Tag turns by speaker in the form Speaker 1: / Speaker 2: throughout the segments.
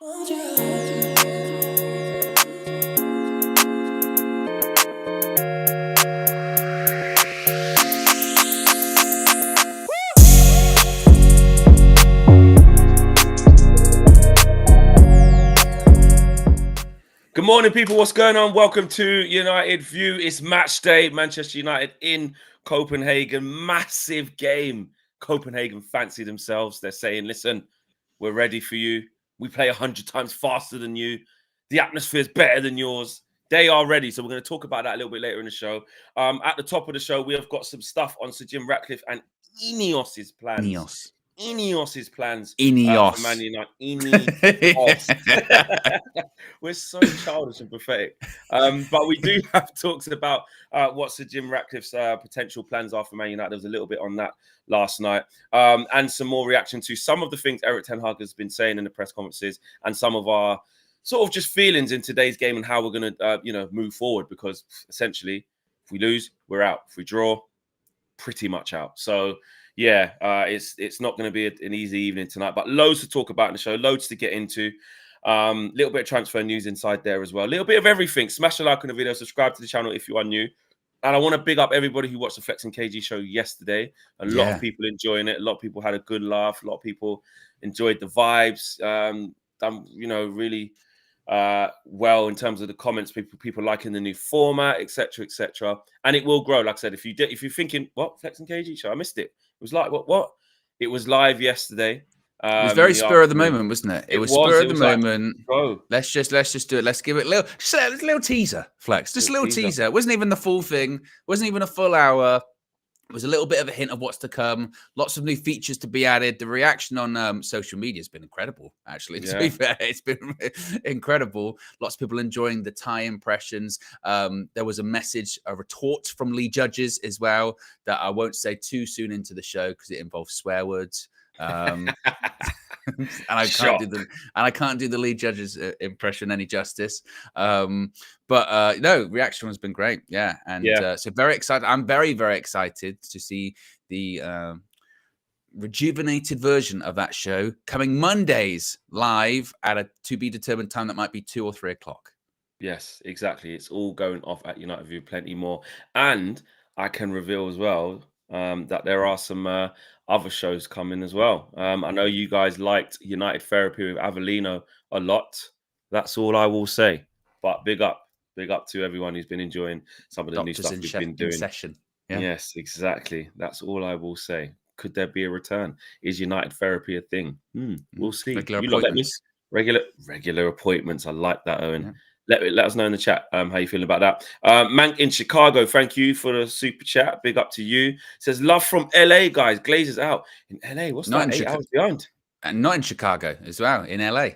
Speaker 1: Good morning, people. What's going on? Welcome to United View. It's match day. Manchester United in Copenhagen. Massive game. Copenhagen fancy themselves. They're saying, listen, we're ready for you. We play 100 times faster than you. The atmosphere is better than yours. They are ready. So we're going to talk about that a little bit later in the show. At the top of the show, we have got some stuff on Sir Jim Ratcliffe and INEOS's plans. INEOS's plans
Speaker 2: INEOS.
Speaker 1: for Man United. INEOS. We're so childish and pathetic. But we do have talks about what Sir Jim Ratcliffe's potential plans are for Man United. There was a little bit on that last night. And some more reaction to some of the things Erik ten Hag has been saying in the press conferences and some of our sort of just feelings in today's game and how we're going to, move forward. Because essentially, if we lose, we're out. If we draw, pretty much out. So, yeah, it's not going to be an easy evening tonight, but loads to talk about in the show, loads to get into. Little bit of transfer news inside there as well. A little bit of everything. Smash a like on the video, subscribe to the channel if you are new. And I want to big up everybody who watched the Flex and KG show yesterday. A lot of people enjoying it. A lot of people had a good laugh. A lot of people enjoyed the vibes. Done, really well in terms of the comments. People liking the new format, etc., etc. And it will grow. Like I said, if you're thinking, what Flex and KG show? I missed it. It was like what? It was live yesterday.
Speaker 2: It was very spur of the moment, wasn't it? It was spur of the moment. Let's just do it. Let's give it a little teaser, Flex. Just a little teaser. It wasn't even the full thing. It wasn't even a full hour. It was a little bit of a hint of what's to come. Lots of new features to be added. The reaction on social media has been incredible, actually. To be fair, it's been incredible. Lots of people enjoying the Thai impressions. There was a retort from Lee Judges as well that I won't say too soon into the show because it involves swear words. And I can't do the Lee Judges impression any justice. But no, reaction has been great. Yeah. And so very excited. I'm very, very excited to see the rejuvenated version of that show coming Mondays live at a to be determined time that might be 2 or 3 o'clock.
Speaker 1: Yes, exactly. It's all going off at United View, plenty more. And I can reveal as well that there are some other shows coming as well. I know you guys liked United Therapy with Avellino a lot. That's all I will say. But big up to everyone who's been enjoying some of the new stuff we've been doing.
Speaker 2: Session.
Speaker 1: Yeah. Yes, exactly. That's all I will say. Could there be a return? Is United Therapy a thing? We'll see.
Speaker 2: Regular appointments.
Speaker 1: Regular appointments. I like that, Owen. Yeah. Let us know in the chat how you feeling about that. Mank in Chicago, thank you for the super chat. Big up to you. Says love from LA, guys. Glazers out in LA. What's not that? 8 hours behind.
Speaker 2: And not in Chicago as well. In LA.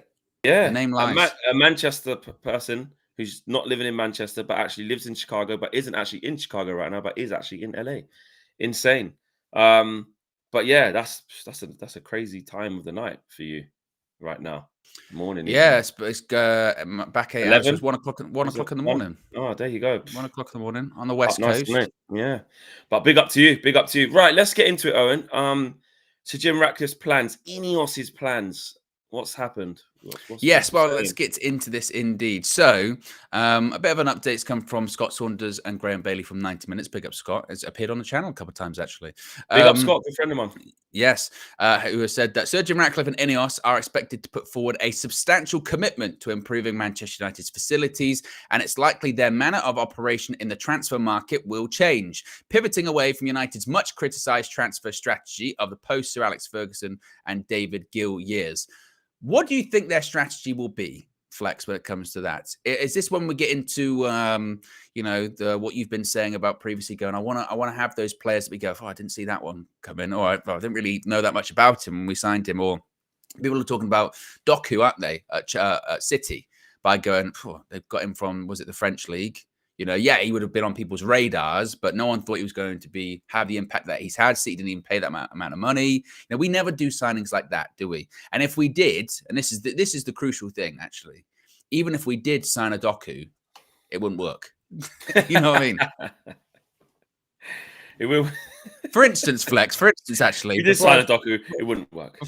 Speaker 1: Yeah,
Speaker 2: the name lies.
Speaker 1: A Manchester person who's not living in Manchester but actually lives in Chicago, but isn't actually in Chicago right now, but is actually in LA. Insane. But yeah, that's a crazy time of the night for you right now. Morning.
Speaker 2: Yeah, it's back 8 hours. It's 1 o'clock in the morning.
Speaker 1: Oh, there you go.
Speaker 2: 1 o'clock in the morning on the West Coast.
Speaker 1: Nice, yeah. But big up to you. Right, let's get into it, Owen. So Jim Ratcliffe's plans, INEOS's plans. What's happened?
Speaker 2: Let's get into this indeed. So, a bit of an update's come from Scott Saunders and Graham Bailey from 90 Minutes. Big up Scott. Has appeared on the channel a couple of times, actually.
Speaker 1: Big up Scott, good friend of mine.
Speaker 2: Yes, who has said that Sir Jim Ratcliffe and INEOS are expected to put forward a substantial commitment to improving Manchester United's facilities, and it's likely their manner of operation in the transfer market will change, pivoting away from United's much criticised transfer strategy of the post-Sir Alex Ferguson and David Gill years. What do you think their strategy will be, Flex, when it comes to that? Is this when we get into, what you've been saying about previously going, I want to have those players that we go, I didn't see that one come in, or I didn't really know that much about him when we signed him, or people are talking about Doku, aren't they, at City, by going, they've got him from, was it the French league? He would have been on people's radars, but no one thought he was going to have the impact that he's had. City didn't even pay that amount of money. We never do signings like that, do we? And if we did, and this is the crucial thing, actually, even if we did sign a Doku, it wouldn't work. You know what I mean?
Speaker 1: It will.
Speaker 2: For instance, Flex. Actually,
Speaker 1: if you did sign a Doku, it wouldn't work.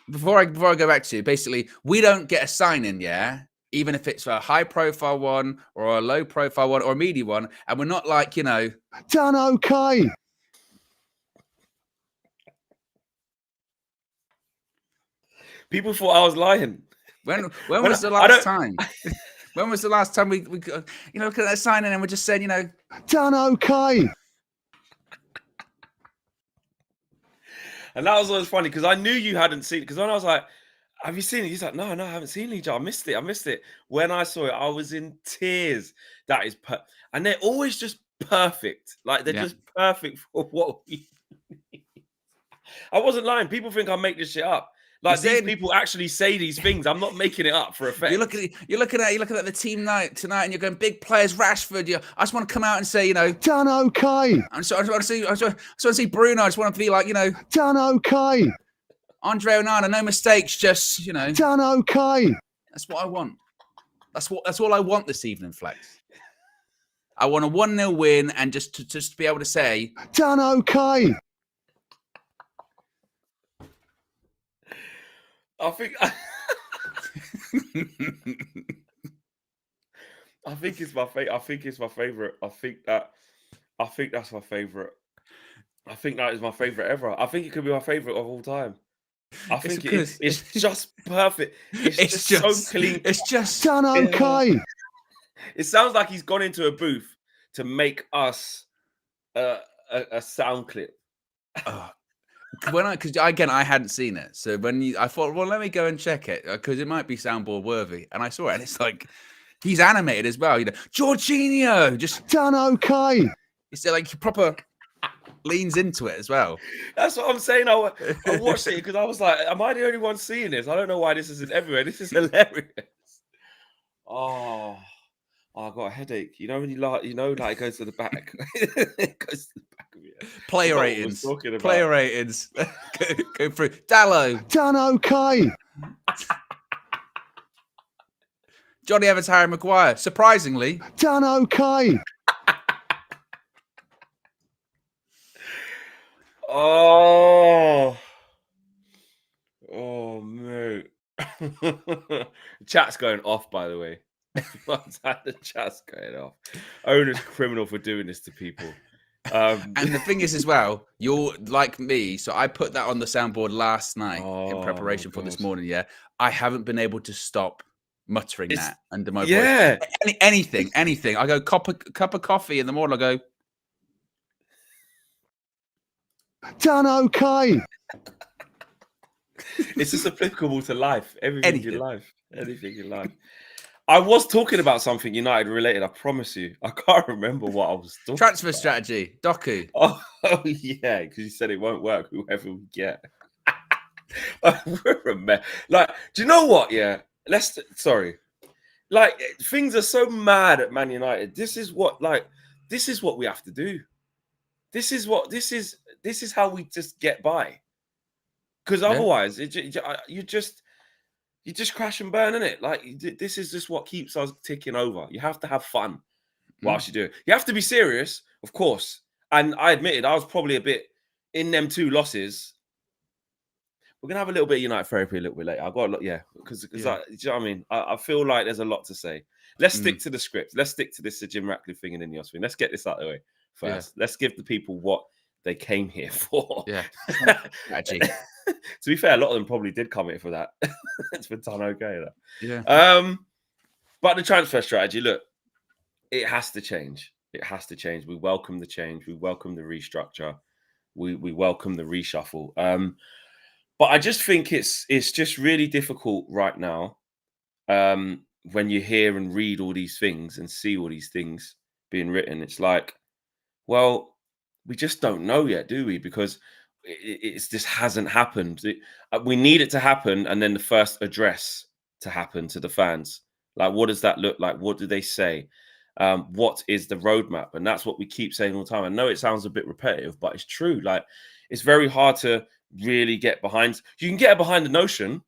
Speaker 2: before I go back to you, basically, we don't get a sign-in, yeah? Even if it's a high-profile one or a low-profile one or a medium one, and we're not like,
Speaker 3: done okay.
Speaker 1: People thought I was lying.
Speaker 2: When was the last time? When was the last time we look at that sign-in and we're just saying,
Speaker 3: done okay.
Speaker 1: And that was always funny because I knew you hadn't seen it. Because when I was like, have you seen it? He's like, no, I haven't seen it. I missed it. When I saw it, I was in tears. That is and they're always just perfect. Like they're just perfect for what we I wasn't lying. People think I make this shit up. Like these people actually say these things. I'm not making it up for effect.
Speaker 2: You're looking at the team night tonight, and you're going big players. Rashford. I just want to come out and say,
Speaker 3: done okay.
Speaker 2: I just want to see Bruno. I just want to be like,
Speaker 3: done okay.
Speaker 2: Andre Onana, no mistakes, just
Speaker 3: done okay.
Speaker 2: That's what I want. That's all I want this evening, Flex. I want a 1-0 win and just to be able to say,
Speaker 3: done okay.
Speaker 1: I think it's my favorite. I think that's my favorite. I think that is my favorite ever. I think it could be my favorite of all time. I think it's just perfect. It's just so clean.
Speaker 2: It's just
Speaker 3: done okay.
Speaker 1: It sounds like he's gone into a booth to make us a sound clip.
Speaker 2: Because I hadn't seen it, so I thought, well, let me go and check it because it might be soundboard worthy, and I saw it, and it's like he's animated as well. Jorginho just
Speaker 3: done okay.
Speaker 2: It's like he proper leans into it as well.
Speaker 1: That's what I'm saying. I watched it because I was like, am I the only one seeing this? I don't know why this isn't everywhere. This is hilarious. Oh, I got a headache. You know when you like, it goes to the back. It goes to the back of your head.
Speaker 2: Player ratings. Player ratings. Go through. Dallo.
Speaker 3: Done okay.
Speaker 2: Johnny Evans, Harry Maguire. Surprisingly.
Speaker 3: Done okay.
Speaker 1: Oh, mate. Chat's going off, by the way. The chat's going off. Owen is criminal for doing this to people.
Speaker 2: And the thing is, as well, you're like me. So I put that on the soundboard last night in preparation for this morning. Yeah, I haven't been able to stop muttering that under my voice. Anything. I go cup of coffee in the morning. I go.
Speaker 3: Done okay.
Speaker 1: It's just applicable to life. Anything in life. I was talking about something United related. I promise you. I can't remember what I was talking
Speaker 2: Transfer
Speaker 1: about.
Speaker 2: strategy. Doku.
Speaker 1: Oh yeah, because you said it won't work. Whoever we get. Like, do you know what? Yeah. Like, things are so mad at Man United. This is what we have to do. This is how we just get by. Because otherwise, you just crash and burn, innit? Like, this is just what keeps us ticking over. You have to have fun whilst you do it. You have to be serious, of course. And I admitted I was probably a bit in them 2 losses. We're gonna have a little bit of United therapy a little bit later. I got a lot, because do you know what I mean? I feel like there's a lot to say. Let's stick to the script. Let's stick to this Jim Ratcliffe thing and INEOS thing. Let's get this out of the way first. Yeah. Let's give the people what they came here for.
Speaker 2: Yeah.
Speaker 1: Actually, to be fair, a lot of them probably did come here for that. It's been done okay. That.
Speaker 2: Yeah.
Speaker 1: But the transfer strategy, look, it has to change. It has to change. We welcome the change. We welcome the restructure. We welcome the reshuffle. But I just think it's just really difficult right now when you hear and read all these things and see all these things being written. It's like, well, we just don't know yet, do we? Because it's just hasn't happened. We need it to happen, and then the first address to happen to the fans. Like, what does that look like? What do they say? What is the roadmap? And that's what we keep saying all the time. I know it sounds a bit repetitive, but it's true. Like, it's very hard to really get behind. You can get behind the notion.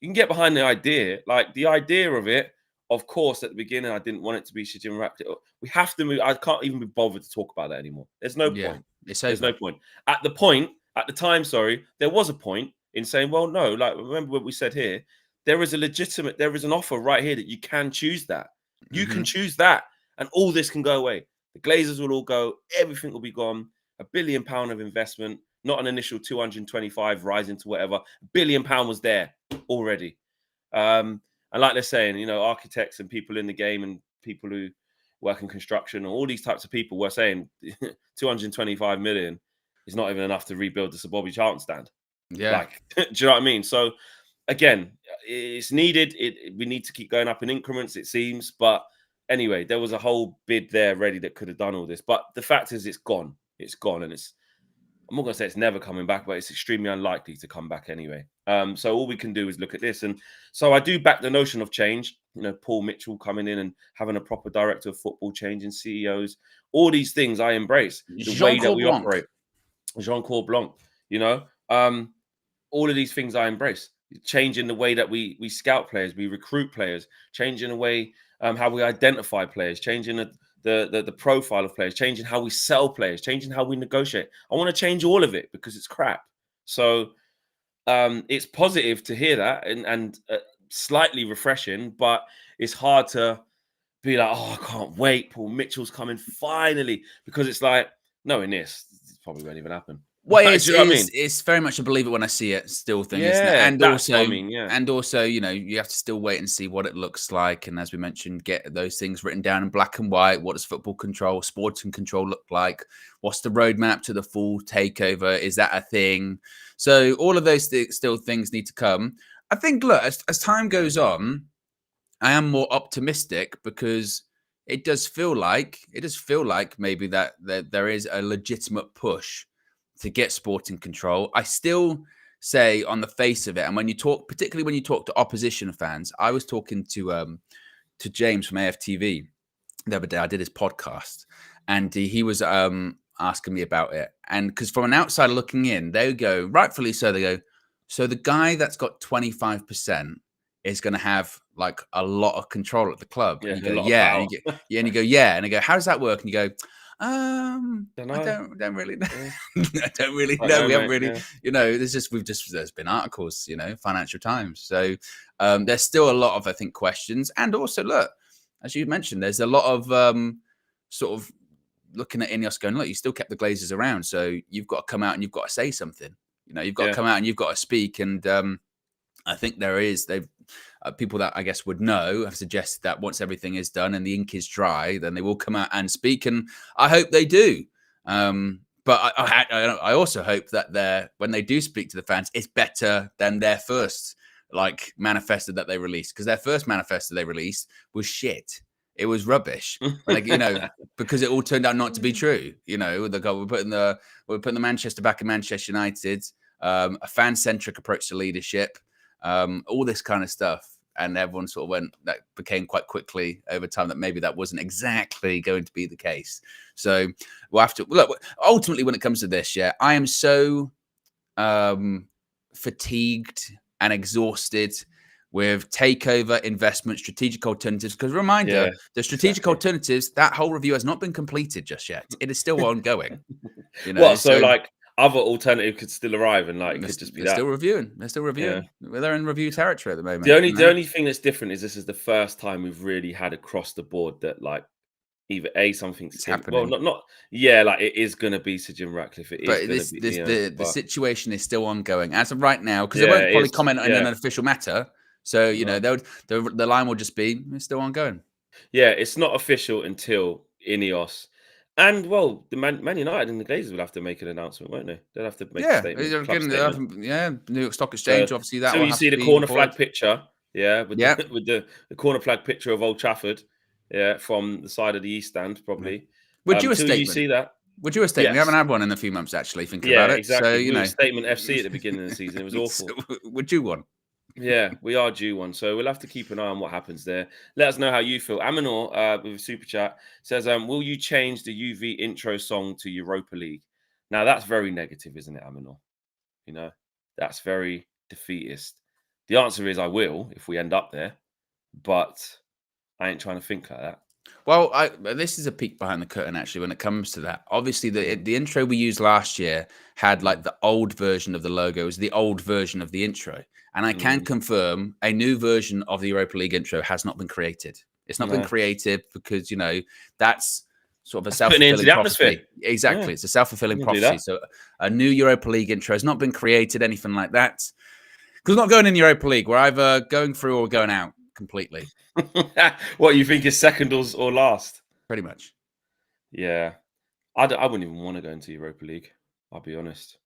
Speaker 1: You can get behind the idea. Like, the idea of it, of course, at the beginning, I didn't want it to be Jim Ratcliffe. We have to move. I can't even be bothered to talk about that anymore. There's no point.
Speaker 2: There's
Speaker 1: no point. At the time, there was a point. in saying, well, no, like, remember what we said here, there is an offer right here that you can choose that. You can choose that, and all this can go away. The Glazers will all go, everything will be gone. £1 billion of investment, not an initial 225 rising to whatever. £1 billion was there already. And like they're saying, you know, architects and people in the game and people who work in construction and all these types of people were saying 225 million is not even enough to rebuild the Sir Bobby Charlton stand.
Speaker 2: Yeah.
Speaker 1: Like, do you know what I mean? So again, it's needed. We need to keep going up in increments, it seems. But anyway, there was a whole bid there ready that could have done all this. But the fact is, it's gone. It's gone, and I'm not going to say it's never coming back, but it's extremely unlikely to come back anyway. So all we can do is look at this. And so I do back the notion of change. You know, Paul Mitchell coming in and having a proper director of football, changing CEOs, all these things I embrace. The way that we operate. Jean-Claude Blanc, you know, all of these things I embrace. Changing the way that we scout players, we recruit players, changing the way how we identify players, changing the profile of players, changing how we sell players, changing how we negotiate. I want to change all of it because it's crap. So it's positive to hear that and slightly refreshing, but it's hard to be like, oh, I can't wait. Paul Mitchell's coming finally, because it's like, knowing this probably won't even happen.
Speaker 2: Well,
Speaker 1: Do you know what I mean?
Speaker 2: it's very much a believe it when I see it still thing,
Speaker 1: Yeah,
Speaker 2: isn't it? And
Speaker 1: that's
Speaker 2: also,
Speaker 1: what I mean, yeah.
Speaker 2: And also, you know, you have to still wait and see what it looks like. And as we mentioned, get those things written down in black and white. What does football control, sporting control look like? What's the roadmap to the full takeover? Is that a thing? So all of those still things need to come. I think, look, as time goes on, I am more optimistic because it does feel like maybe that there is a legitimate push to get sporting control. I still say on the face of it, and when you talk, particularly when you talk to opposition fans, I was talking to James from AFTV the other day. I did his podcast, and he was asking me about it. And because from an outsider looking in, they go, rightfully so, they go, so the guy that's got 25% is going to have like a lot of control at the club.
Speaker 1: Yeah,
Speaker 2: and you go, yeah. And you go, yeah. And I go, how does that work? And you go, I don't really know. I don't really know. We haven't really, you know, there's been articles, you know, Financial Times. So there's still a lot of, I think, questions. And also, look, as you mentioned, there's a lot of sort of looking at INEOS going, look, you still kept the Glazers around. So you've got to come out and you've got to say something. You know, you've got to come out and you've got to speak. And I think they've people that I guess would know have suggested that once everything is done and the ink is dry, then they will come out and speak, and I hope they do. But I also hope that when they do speak to the fans, it's better than their first like manifesto that they released, because their first manifesto they released was shit. It was rubbish, like, you know, because it all turned out not to be true. You know, we're putting the Manchester back in Manchester United, a fan-centric approach to leadership, all this kind of stuff. And everyone sort of that became quite quickly over time that maybe that wasn't exactly going to be the case. So we'll have to look. Ultimately, when it comes to this, I am so fatigued and exhausted with takeover, investment, strategic alternatives. Because reminder, the strategic alternatives, that whole review has not been completed just yet. It is still ongoing. You know,
Speaker 1: so like other alternative could still arrive, and like it could just be
Speaker 2: they're still reviewing. They're still reviewing. Yeah. They're in review territory at the moment.
Speaker 1: The only thing that's different is this is the first time we've really had across the board that like either something's happening. Well, not like it is going to be Sir Jim Ratcliffe.
Speaker 2: The situation is still ongoing as of right now, because they won't probably comment on an official matter. So you know, the line will just be it's still ongoing.
Speaker 1: Yeah, it's not official until INEOS. And well, the Man United and the Glazers will have to make an announcement, won't they? They'll have to make a statement.
Speaker 2: New York Stock Exchange, obviously. That.
Speaker 1: So you see the corner flag picture, with the corner flag picture of Old Trafford, from the side of the East Stand, probably.
Speaker 2: Would you a statement?
Speaker 1: You see that?
Speaker 2: Would you a statement? We haven't had one in a few months, actually. Thinking about it,
Speaker 1: exactly.
Speaker 2: So you know,
Speaker 1: statement FC at the beginning of the season. It was awful.
Speaker 2: Would you one?
Speaker 1: Yeah, we are due one. So we'll have to keep an eye on what happens there. Let us know how you feel. Aminor, with a super chat, says, will you change the UV intro song to Europa League? Now, that's very negative, isn't it, Aminor? You know, that's very defeatist. The answer is I will if we end up there, but I ain't trying to think like that.
Speaker 2: Well, this is a peek behind the curtain, actually, when it comes to that. Obviously, the intro we used last year had like the old version of the logo. It was the old version of the intro. And I can confirm a new version of the Europa League intro has not been created. It's not been created because, that's sort of a self-fulfilling prophecy. Exactly. It's a self-fulfilling prophecy. So a new Europa League intro has not been created, anything like that. Because not going in the Europa League. We're either going through or going out completely.
Speaker 1: What you think is second or last?
Speaker 2: Pretty much.
Speaker 1: Yeah. I wouldn't even want to go into Europa League. I'll be honest.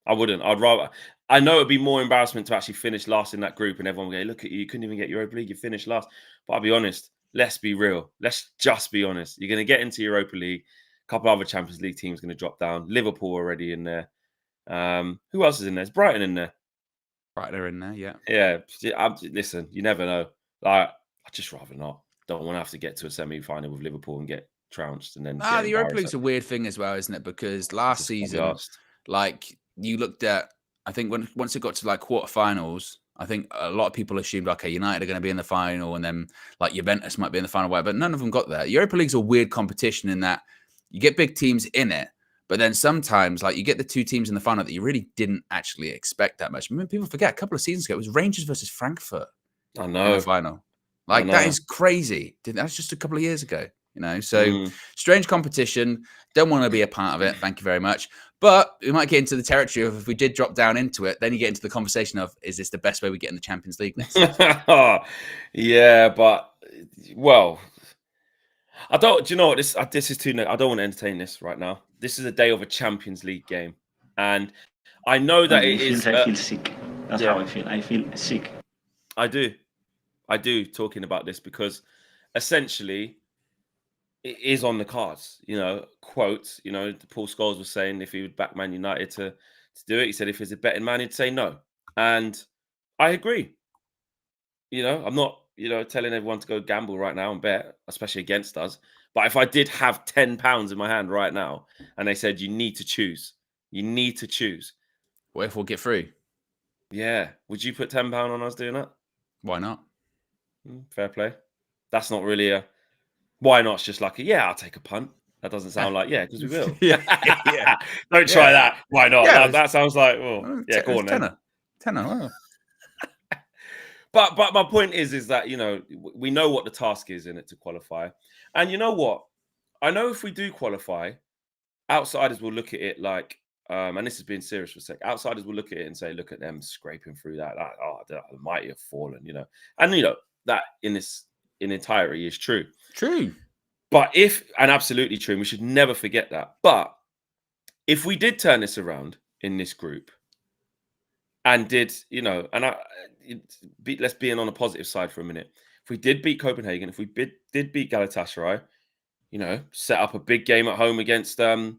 Speaker 1: I wouldn't. I'd rather. I know it'd be more embarrassment to actually finish last in that group and everyone would go, look at you couldn't even get Europa League. You finished last. But I'll be honest. Let's be real. Let's just be honest. You're going to get into Europa League. A couple other Champions League teams going to drop down. Liverpool already in there. Who else is in there? Is Brighton in there?
Speaker 2: Brighton are in there, yeah.
Speaker 1: Yeah. Listen, you never know. Like, I'd just rather not. Don't want to have to get to a semi-final with Liverpool and get trounced and then.
Speaker 2: The Europa League's a weird thing as well, isn't it? Because last season, like you looked at, I think once it got to like quarterfinals, I think a lot of people assumed, okay, United are going to be in the final, and then like Juventus might be in the final, but none of them got there. Europa League's a weird competition in that you get big teams in it, but then sometimes like you get the two teams in the final that you really didn't actually expect that much. I mean, people forget a couple of seasons ago it was Rangers versus Frankfurt.
Speaker 1: I know.
Speaker 2: In the final. Like that is crazy. That's just a couple of years ago, So strange competition. Don't want to be a part of it. Thank you very much. But we might get into the territory of if we did drop down into it, then you get into the conversation of is this the best way we get in the Champions League next season?
Speaker 1: Yeah, but well, I don't. Do you know what this is too? I don't want to entertain this right now. This is a day of a Champions League game, and I know that it is.
Speaker 4: I feel sick. That's how I feel. I feel sick.
Speaker 1: I do talking about this because essentially it is on the cards, quote, Paul Scholes was saying if he would back Man United to do it, he said if he's a betting man, he'd say no. And I agree. I'm not, telling everyone to go gamble right now and bet, especially against us. But if I did have £10 in my hand right now and they said, you need to choose.
Speaker 2: What if we'll get through?
Speaker 1: Yeah. Would you put £10 on us doing that?
Speaker 2: Why not?
Speaker 1: Fair play. That's not really a why not. It's just like I'll take a punt. That doesn't sound like because we will.
Speaker 2: yeah.
Speaker 1: Don't try that. Why not?
Speaker 2: Yeah,
Speaker 1: that sounds like go on then.
Speaker 2: Tenner.
Speaker 1: But my point is that we know what the task is in it to qualify, and you know what? I know if we do qualify, outsiders will look at it like. And this is being serious for a sec. Outsiders will look at it and say, "Look at them scraping through that. The mighty have fallen." And that in entirety is true.
Speaker 2: True.
Speaker 1: But absolutely true, and we should never forget that. But if we did turn this around in this group and did, let's be on the positive side for a minute. If we did beat Copenhagen, if we did beat Galatasaray, set up a big game at home against Bayern,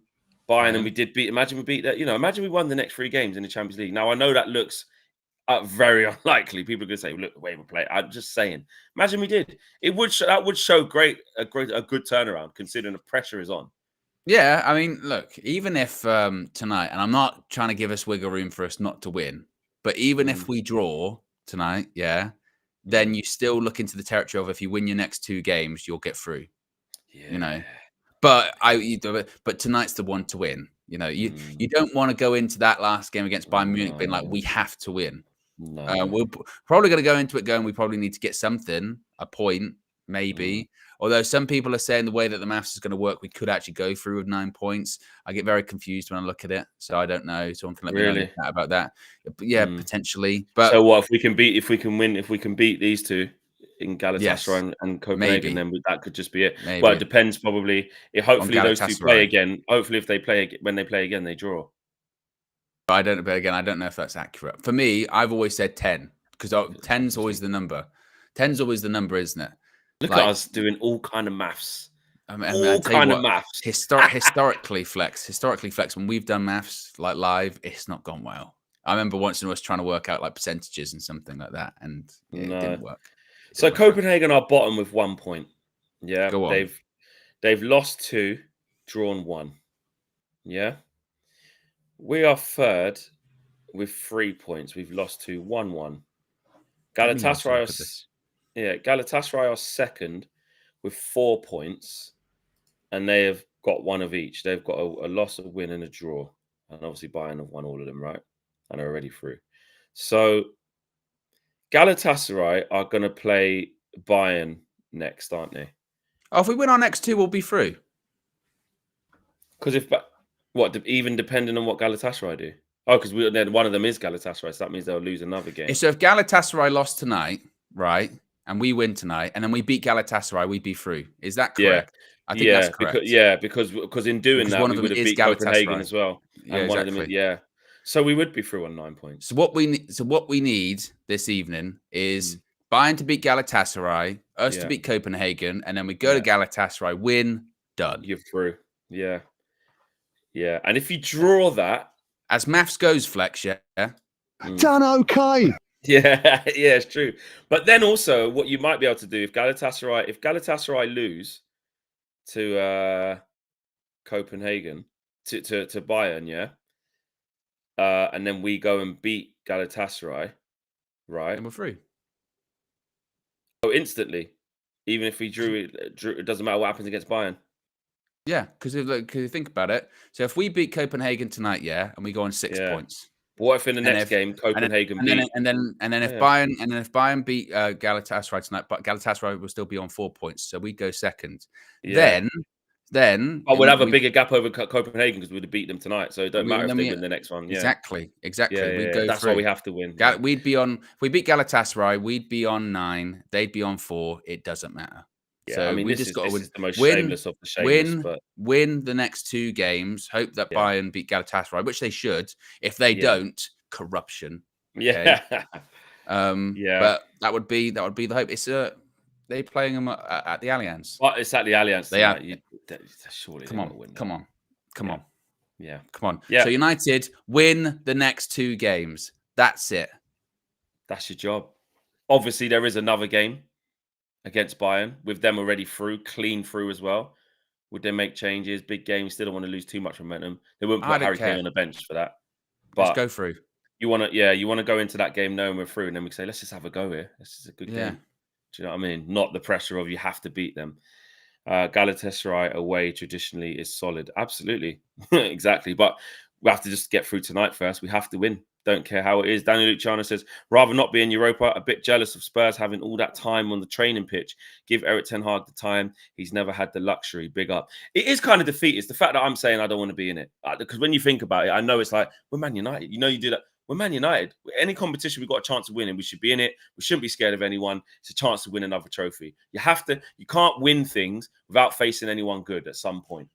Speaker 1: and we did imagine we beat that, imagine we won the next 3 games in the Champions League. Now, I know that looks very unlikely. People are going to say, look, the way we play. I'm just saying. Imagine we did. That would show a good turnaround considering the pressure is on.
Speaker 2: Yeah, I mean, look, even if tonight, and I'm not trying to give us wiggle room for us not to win, but even if we draw tonight, then you still look into the territory of if you win your next 2 games, you'll get through.
Speaker 1: Yeah.
Speaker 2: But but tonight's the one to win. You don't want to go into that last game against Bayern Munich being like, we have to win.
Speaker 1: No.
Speaker 2: We're probably going to go into it going, we probably need to get something, a point, maybe. Although some people are saying the way that the maths is going to work, we could actually go through with 9 points. I get very confused when I look at it, so I don't know. Someone can let me know about that. But yeah, potentially. But
Speaker 1: so what if we can beat these two in Galatasaray and Copenhagen? Then that could just be it.
Speaker 2: Maybe.
Speaker 1: Well, it depends probably. Hopefully those two play again. Hopefully, if when they play again, they draw.
Speaker 2: But I don't know if that's accurate. For me, I've always said 10 because 10's always the number. 10's always the number, isn't it?
Speaker 1: Look at us doing all kind of maths.
Speaker 2: All kind of maths. Historically flex. When we've done maths like live, it's not gone well. I remember once I was trying to work out like percentages and something like that, and it didn't work.
Speaker 1: So Copenhagen are bottom with 1 point. Yeah,
Speaker 2: go on.
Speaker 1: They've lost 2, drawn 1. Yeah. We are third with 3 points. We've lost 2, 1-1. Galatasaray are second with 4 points, and they have got one of each. They've got a loss, a win, and a draw. And obviously Bayern have won all of them, right? And are already through. So Galatasaray are going to play Bayern next, aren't they?
Speaker 2: Oh, if we win our next 2, we'll be through.
Speaker 1: Because even depending on what Galatasaray do? Oh, because then one of them is Galatasaray, so that means they'll lose another game.
Speaker 2: So if Galatasaray lost tonight, right, and we win tonight, and then we beat Galatasaray, we'd be through. Is that correct? I think that's correct.
Speaker 1: Because in doing that,
Speaker 2: one
Speaker 1: we
Speaker 2: of
Speaker 1: would
Speaker 2: them
Speaker 1: have
Speaker 2: is
Speaker 1: beat Copenhagen
Speaker 2: Galatasaray
Speaker 1: as well.
Speaker 2: Yeah,
Speaker 1: And one
Speaker 2: exactly.
Speaker 1: of them, so we would be through on 9 points.
Speaker 2: So what we need this evening is Bayern to beat Galatasaray, us to beat Copenhagen, and then we go to Galatasaray, win, done.
Speaker 1: You're through. Yeah. Yeah. And if you draw that,
Speaker 2: as maths goes, Flex,
Speaker 3: Done okay.
Speaker 1: Yeah, it's true. But then also, what you might be able to do if Galatasaray lose to Copenhagen to Bayern, and then we go and beat Galatasaray, right?
Speaker 2: And we're through.
Speaker 1: So instantly, even if we drew, it doesn't matter what happens against Bayern.
Speaker 2: Yeah, because if you think about it, so if we beat Copenhagen tonight, and we go on 6 points.
Speaker 1: What if in the next game Copenhagen beat?
Speaker 2: And then if Bayern beat Galatasaray tonight, but Galatasaray will still be on 4 points, so we go second.
Speaker 1: Yeah.
Speaker 2: Then
Speaker 1: we'll have a bigger gap over Copenhagen because we'd have beat them tonight. So it don't matter if they win the next one.
Speaker 2: Exactly.
Speaker 1: Yeah,
Speaker 2: Go
Speaker 1: that's
Speaker 2: through.
Speaker 1: why we have to win.
Speaker 2: We'd be on. If we beat Galatasaray, we'd be on 9. They'd be on 4. It doesn't matter.
Speaker 1: Yeah,
Speaker 2: so
Speaker 1: I mean,
Speaker 2: we
Speaker 1: this
Speaker 2: just got to
Speaker 1: is the most shameless of the shameless.
Speaker 2: Win the next 2 games. Hope that Bayern beat Galatasaray, which they should. If they don't, corruption. Okay? But that would be the hope. It's they playing them at the Allianz.
Speaker 1: Well, it's at the Allianz.
Speaker 2: They are.
Speaker 1: Surely
Speaker 2: Come on.
Speaker 1: Yeah.
Speaker 2: Come on. So United win the next 2 games. That's it.
Speaker 1: That's your job. Obviously, there is another game against Bayern with them already clean through as well. Would they make changes? Big game. We still don't want to lose too much momentum. They wouldn't put Harry Kane on the bench for that. But
Speaker 2: let's go through.
Speaker 1: You want to go into that game knowing we're through, and then we say, let's just have a go here. This is a good game. Do you know what I mean? Not the pressure of you have to beat them. Galatasaray away traditionally is solid. Absolutely. Exactly. But we have to just get through tonight first. We have to win. Don't care how it is. Daniel Luciano says, rather not be in Europa. A bit jealous of Spurs having all that time on the training pitch. Give Erik ten Hag the time. He's never had the luxury. Big up. It is kind of defeat. It's the fact that I'm saying I don't want to be in it. Because when you think about it, I know it's like, we're Man United. You do that. We're Man United. Any competition, we've got a chance to win, and we should be in it. We shouldn't be scared of anyone. It's a chance to win another trophy. You can't win things without facing anyone good at some point.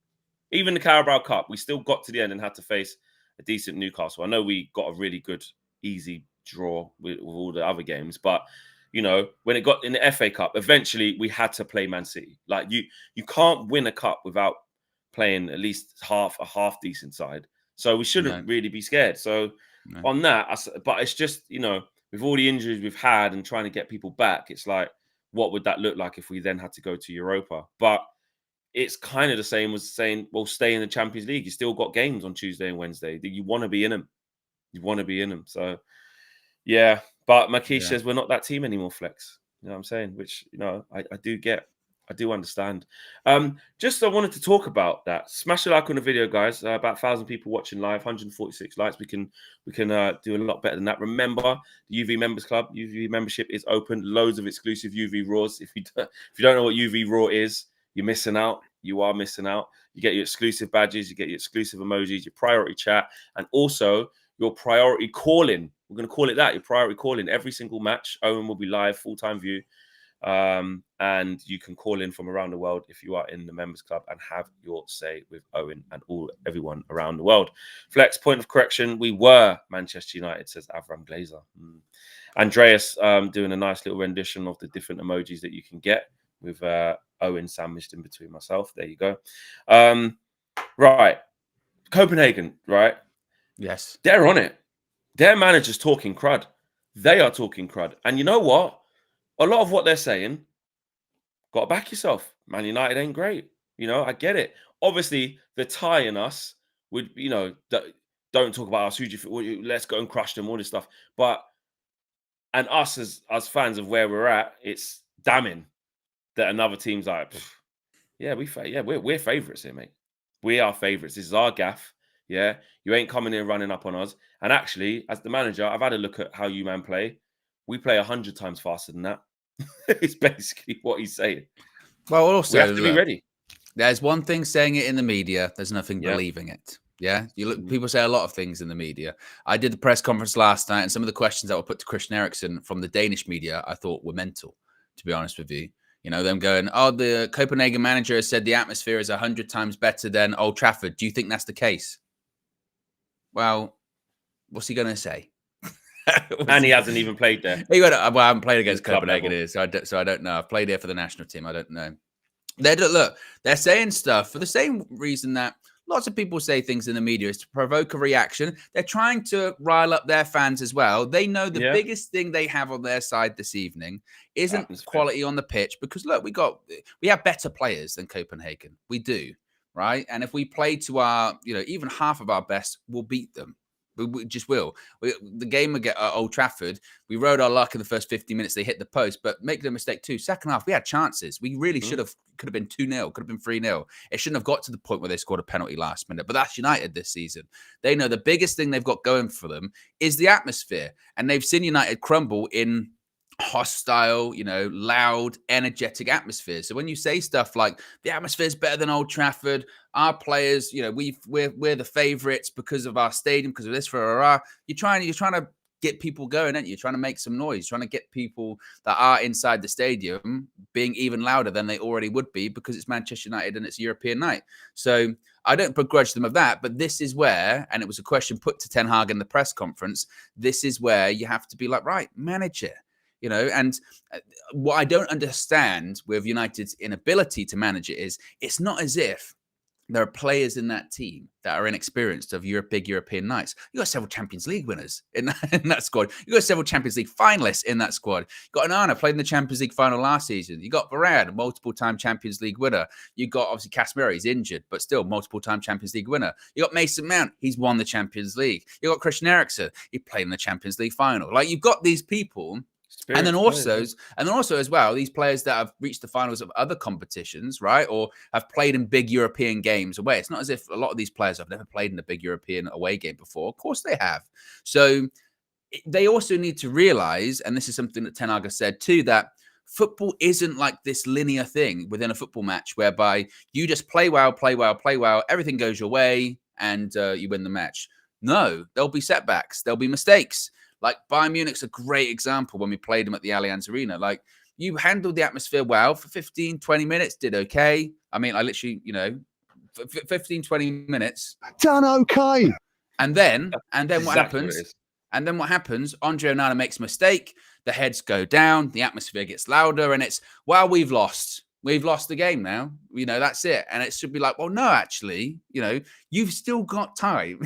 Speaker 1: Even the Carabao Cup, we still got to the end and had to face a decent Newcastle. I know we got a really good, easy draw with all the other games, but when it got in the FA Cup, eventually we had to play Man City. Like you can't win a cup without playing at least a half decent side. So we shouldn't really be scared. So on that, but it's just, with all the injuries we've had and trying to get people back, it's like, what would that look like if we then had to go to Europa? But it's kind of the same as saying, well, stay in the Champions League. You still got games on Tuesday and Wednesday. You want to be in them. So, yeah. But Makish says we're not that team anymore, Flex. You know what I'm saying? Which, I do get. I do understand. Just I wanted to talk about that. Smash a like on the video, guys. About 1,000 people watching live, 146 likes. We can do a lot better than that. Remember, the UV Members Club, UV membership is open. Loads of exclusive UV Raws. If you don't know what UV Raw is, you're missing out. You are missing out. You get your exclusive badges. You get your exclusive emojis, your priority chat, and also your priority calling. We're going to call it that, your priority calling. Every single match, Owen will be live, full-time view. And you can call in from around the world if you are in the members club and have your say with Owen and everyone around the world. Flex, point of correction, we were Manchester United, says Avram Glazer. Andreas doing a nice little rendition of the different emojis that you can get with Owen sandwiched in between myself. There you go. Right. Copenhagen, right?
Speaker 2: Yes.
Speaker 1: They're on it. Their manager's talking crud. They are talking crud. And you know what? A lot of what they're saying, got to back yourself. Man United ain't great. I get it. Obviously, the tie in us would, don't talk about us. Let's go and crush them, all this stuff. And us as fans of where we're at, it's damning. that another team's like, we're favourites here, mate. We are favourites. This is our gaff. Yeah, you ain't coming in running up on us. And actually, as the manager, I've had a look at how you man play. We play 100 times faster than that. It's basically what he's saying.
Speaker 2: Well, also,
Speaker 1: we have to be ready.
Speaker 2: There's one thing saying it in the media. There's nothing believing it. Yeah, you look. People say a lot of things in the media. I did the press conference last night, and some of the questions that were put to Christian Eriksen from the Danish media, I thought were mental. To be honest with you, you know, them going, "Oh, the Copenhagen manager has said the atmosphere is 100 times better than Old Trafford. Do you think that's the case?" Well, what's he going to say?
Speaker 1: And he hasn't even played there.
Speaker 2: I haven't played against Copenhagen here, so I don't know. I've played here for the national team. I don't know. They're saying stuff for the same reason that lots of people say things in the media is to provoke a reaction. They're trying to rile up their fans as well. They know the biggest thing they have on their side this evening isn't quality on the pitch, because look, we have better players than Copenhagen. We do, right? And if we play to our, even half of our best, we'll beat them. We just will. The game at Old Trafford, we rode our luck in the first 50 minutes. They hit the post, but make no mistake too. Second half, we had chances. We really could have been 2-0, could have been 3-0. It shouldn't have got to the point where they scored a penalty last minute. But that's United this season. They know the biggest thing they've got going for them is the atmosphere, and they've seen United crumble in hostile, loud, energetic atmosphere. So when you say stuff like the atmosphere is better than Old Trafford, our players, we're the favourites because of our stadium, because of this, you're trying to get people going, aren't you? You're trying to make some noise, trying to get people that are inside the stadium being even louder than they already would be, because it's Manchester United and it's a European night. So I don't begrudge them of that, but this is where, and it was a question put to Ten Hag in the press conference, this is where you have to be like, right, manage it. And what I don't understand with United's inability to manage it is it's not as if there are players in that team that are inexperienced of big European nights. You got several Champions League winners in that squad. You got several Champions League finalists in that squad. You got Onana, played in the Champions League final last season. You got Varane, multiple-time Champions League winner. You got, obviously, Casemiro, he's injured, but still multiple-time Champions League winner. You got Mason Mount, he's won the Champions League. You got Christian Eriksen, he played in the Champions League final. Like, you've got these people. And then also as well, these players that have reached the finals of other competitions, right, or have played in big European games away. It's not as if a lot of these players have never played in a big European away game before. Of course they have. So they also need to realize, and this is something that Ten Hag said too, that football isn't like this linear thing within a football match whereby you just play well, everything goes your way, and you win the match. No, there'll be setbacks. There'll be mistakes. Like Bayern Munich's a great example when we played them at the Allianz Arena. Like, you handled the atmosphere well for 15, 20 minutes, did okay. I mean, I literally, 15, 20 minutes.
Speaker 3: Done okay.
Speaker 2: And then what happens? And then what happens? Andre Onana makes a mistake. The heads go down. The atmosphere gets louder. And it's, well, we've lost. We've lost the game now. That's it. And it should be like, well, no, actually, you've still got time.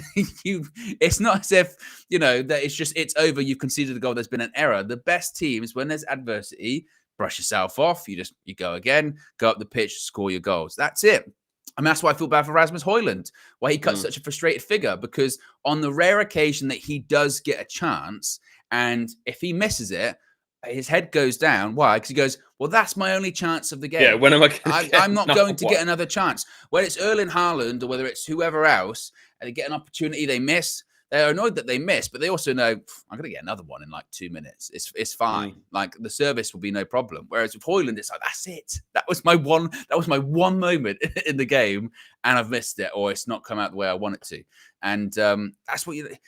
Speaker 2: It's not as if, that it's over. You've conceded a goal. There's been an error. The best teams, when there's adversity, brush yourself off. You go again, go up the pitch, score your goals. That's it. And that's why I feel bad for Rasmus Højlund, why he cuts such a frustrated figure, because on the rare occasion that he does get a chance, and if he misses it, his head goes down. Why? Because he goes, well, that's my only chance of the game.
Speaker 1: Yeah, when am
Speaker 2: I'm not going to get another chance. Whether it's Erling Haaland or whether it's whoever else, and they get an opportunity, they miss. They're annoyed that they miss, but they also know, I'm going to get another one in like 2 minutes. It's fine. Like, the service will be no problem. Whereas with Højlund, it's like, that's it. That was my one moment in the game, and I've missed it, or it's not come out the way I want it to. And that's what it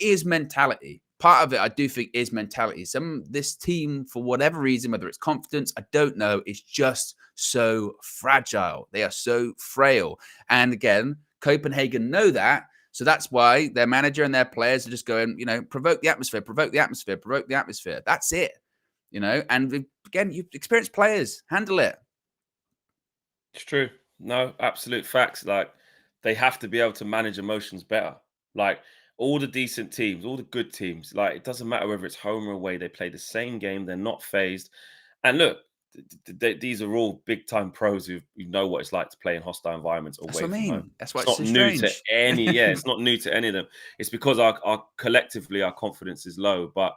Speaker 2: is mentality. Part of it, I do think, is mentality. This team, for whatever reason, whether it's confidence, I don't know, is just so fragile. They are so frail. And again, Copenhagen know that. So that's why their manager and their players are just going, provoke the atmosphere. That's it. And again, you've experienced players. Handle it.
Speaker 1: It's true. No, absolute facts. Like, they have to be able to manage emotions better. Like, all the decent teams, all the good teams, like, it doesn't matter whether it's home or away, they play the same game, they're not phased. And look, these are all big-time pros who know what it's like to play in hostile environments away from home.
Speaker 2: That's why
Speaker 1: it's not
Speaker 2: so
Speaker 1: new
Speaker 2: strange.
Speaker 1: to any. Yeah, it's not new to any of them. It's because our collectively our confidence is low. But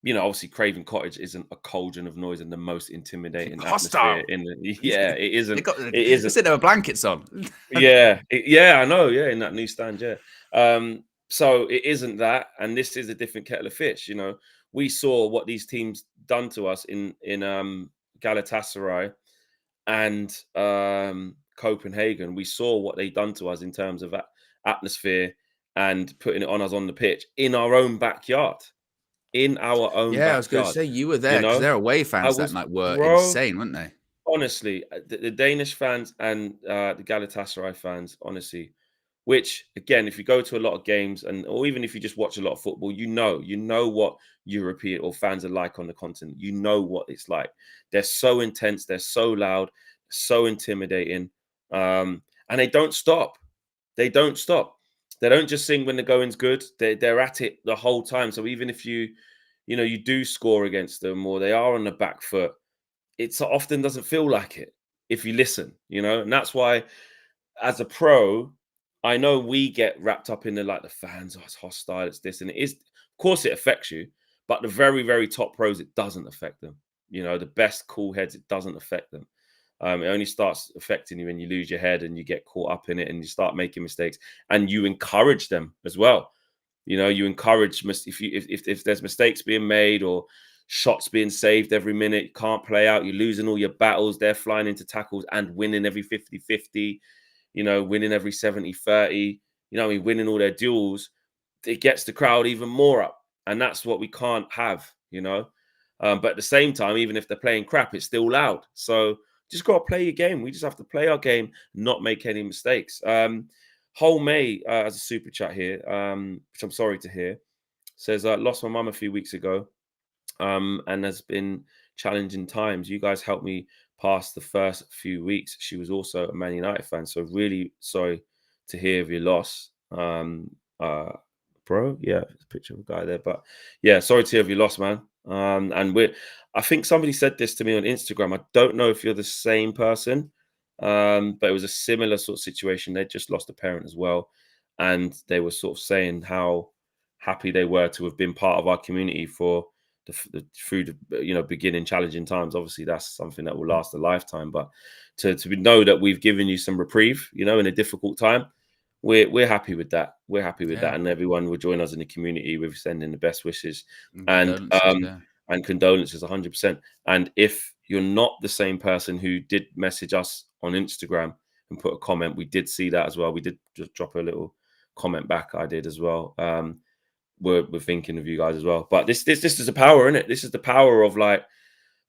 Speaker 1: you know, obviously Craven Cottage isn't a cauldron of noise and the most intimidating
Speaker 2: Hostile.
Speaker 1: atmosphere in the. Yeah, it isn't. It
Speaker 2: They
Speaker 1: isn't.
Speaker 2: said there were blankets on.
Speaker 1: Yeah, I know. Yeah, in that new stand. Yeah. So it isn't that, and this is a different kettle of fish. You know, we saw what these teams done to us in Galatasaray and Copenhagen. We saw what they done to us in terms of atmosphere and putting it on us on the pitch in our own backyard. In our own
Speaker 2: Yeah, I was going to
Speaker 1: backyard.
Speaker 2: say you were there
Speaker 1: You
Speaker 2: because
Speaker 1: know,
Speaker 2: their away fans that night were insane, weren't they?
Speaker 1: Honestly, the Danish fans and the Galatasaray fans, honestly, which again, if you go to a lot of games or even if you just watch a lot of football, you know what European or fans are like on the continent. You know what it's like. They're so intense, they're so loud, so intimidating, and they don't stop. They don't stop. They don't just sing when the going's good. They're at it the whole time. So even if you do score against them or they are on the back foot, it so often doesn't feel like it if you listen, and that's why as a pro, I know we get wrapped up in the fans, it's hostile, it's this, and it is, of course it affects you, but the very, very top pros, it doesn't affect them. The best cool heads, it doesn't affect them. It only starts affecting you when you lose your head and you get caught up in it and you start making mistakes and you encourage them as well. You encourage if there's mistakes being made or shots being saved every minute, you can't play out, you're losing all your battles, they're flying into tackles and winning every 50-50, winning every 70-30, winning all their duels, it gets the crowd even more up. And that's what we can't have, but at the same time, even if they're playing crap, it's still loud. So just got to play your game. We just have to play our game, not make any mistakes. Whole May as a super chat here, which I'm sorry to hear, says, lost my mum a few weeks ago. And there's been challenging times. You guys helped me pass the first few weeks. She was also a Man United fan, so really sorry to hear of your loss, bro. Yeah, there's a picture of a guy there, but yeah, sorry to hear of your loss, man. And I think somebody said this to me on Instagram. I don't know if you're the same person, but it was a similar sort of situation. They just lost a parent as well, and they were sort of saying how happy they were to have been part of our community through the beginning challenging times. Obviously that's something that will last a lifetime, but to know that we've given you some reprieve, in a difficult time, we're happy with that. We're happy with that, and everyone will join us in the community with sending the best wishes and condolences 100%. And if you're not the same person who did message us on Instagram and put a comment, we did see that as well. We did just drop a little comment back. I did as well. We're thinking of you guys as well. But this is the power, isn't it? This is the power of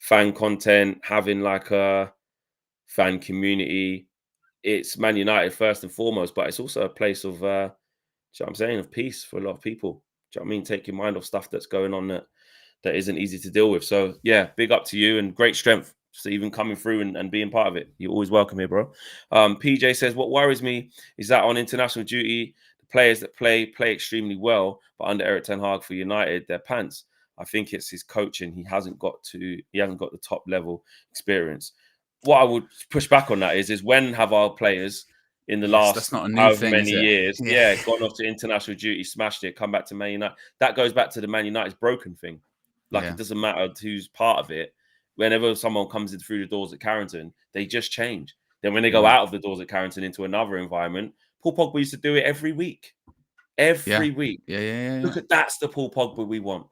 Speaker 1: fan content, having a fan community. It's Man United first and foremost, but it's also a place of, of peace for a lot of people. Do you know what I mean? Take your mind off stuff that's going on that isn't easy to deal with. So yeah, big up to you and great strength to even coming through and being part of it. You're always welcome here, bro. PJ says, what worries me is that on international duty, players that play extremely well, but under Eric Ten Hag for United, they're pants. I think it's his coaching. He hasn't got the top level experience. What I would push back on that is when have our players in the last however many years, gone off to international duty, smashed it, come back to Man United? That goes back to the Man United's broken thing. It doesn't matter who's part of it. Whenever someone comes in through the doors at Carrington, they just change. Then when they go out of the doors at Carrington into another environment, Paul Pogba used to do it every week. Every week.
Speaker 2: Yeah.
Speaker 1: Look at that's the Paul Pogba we want.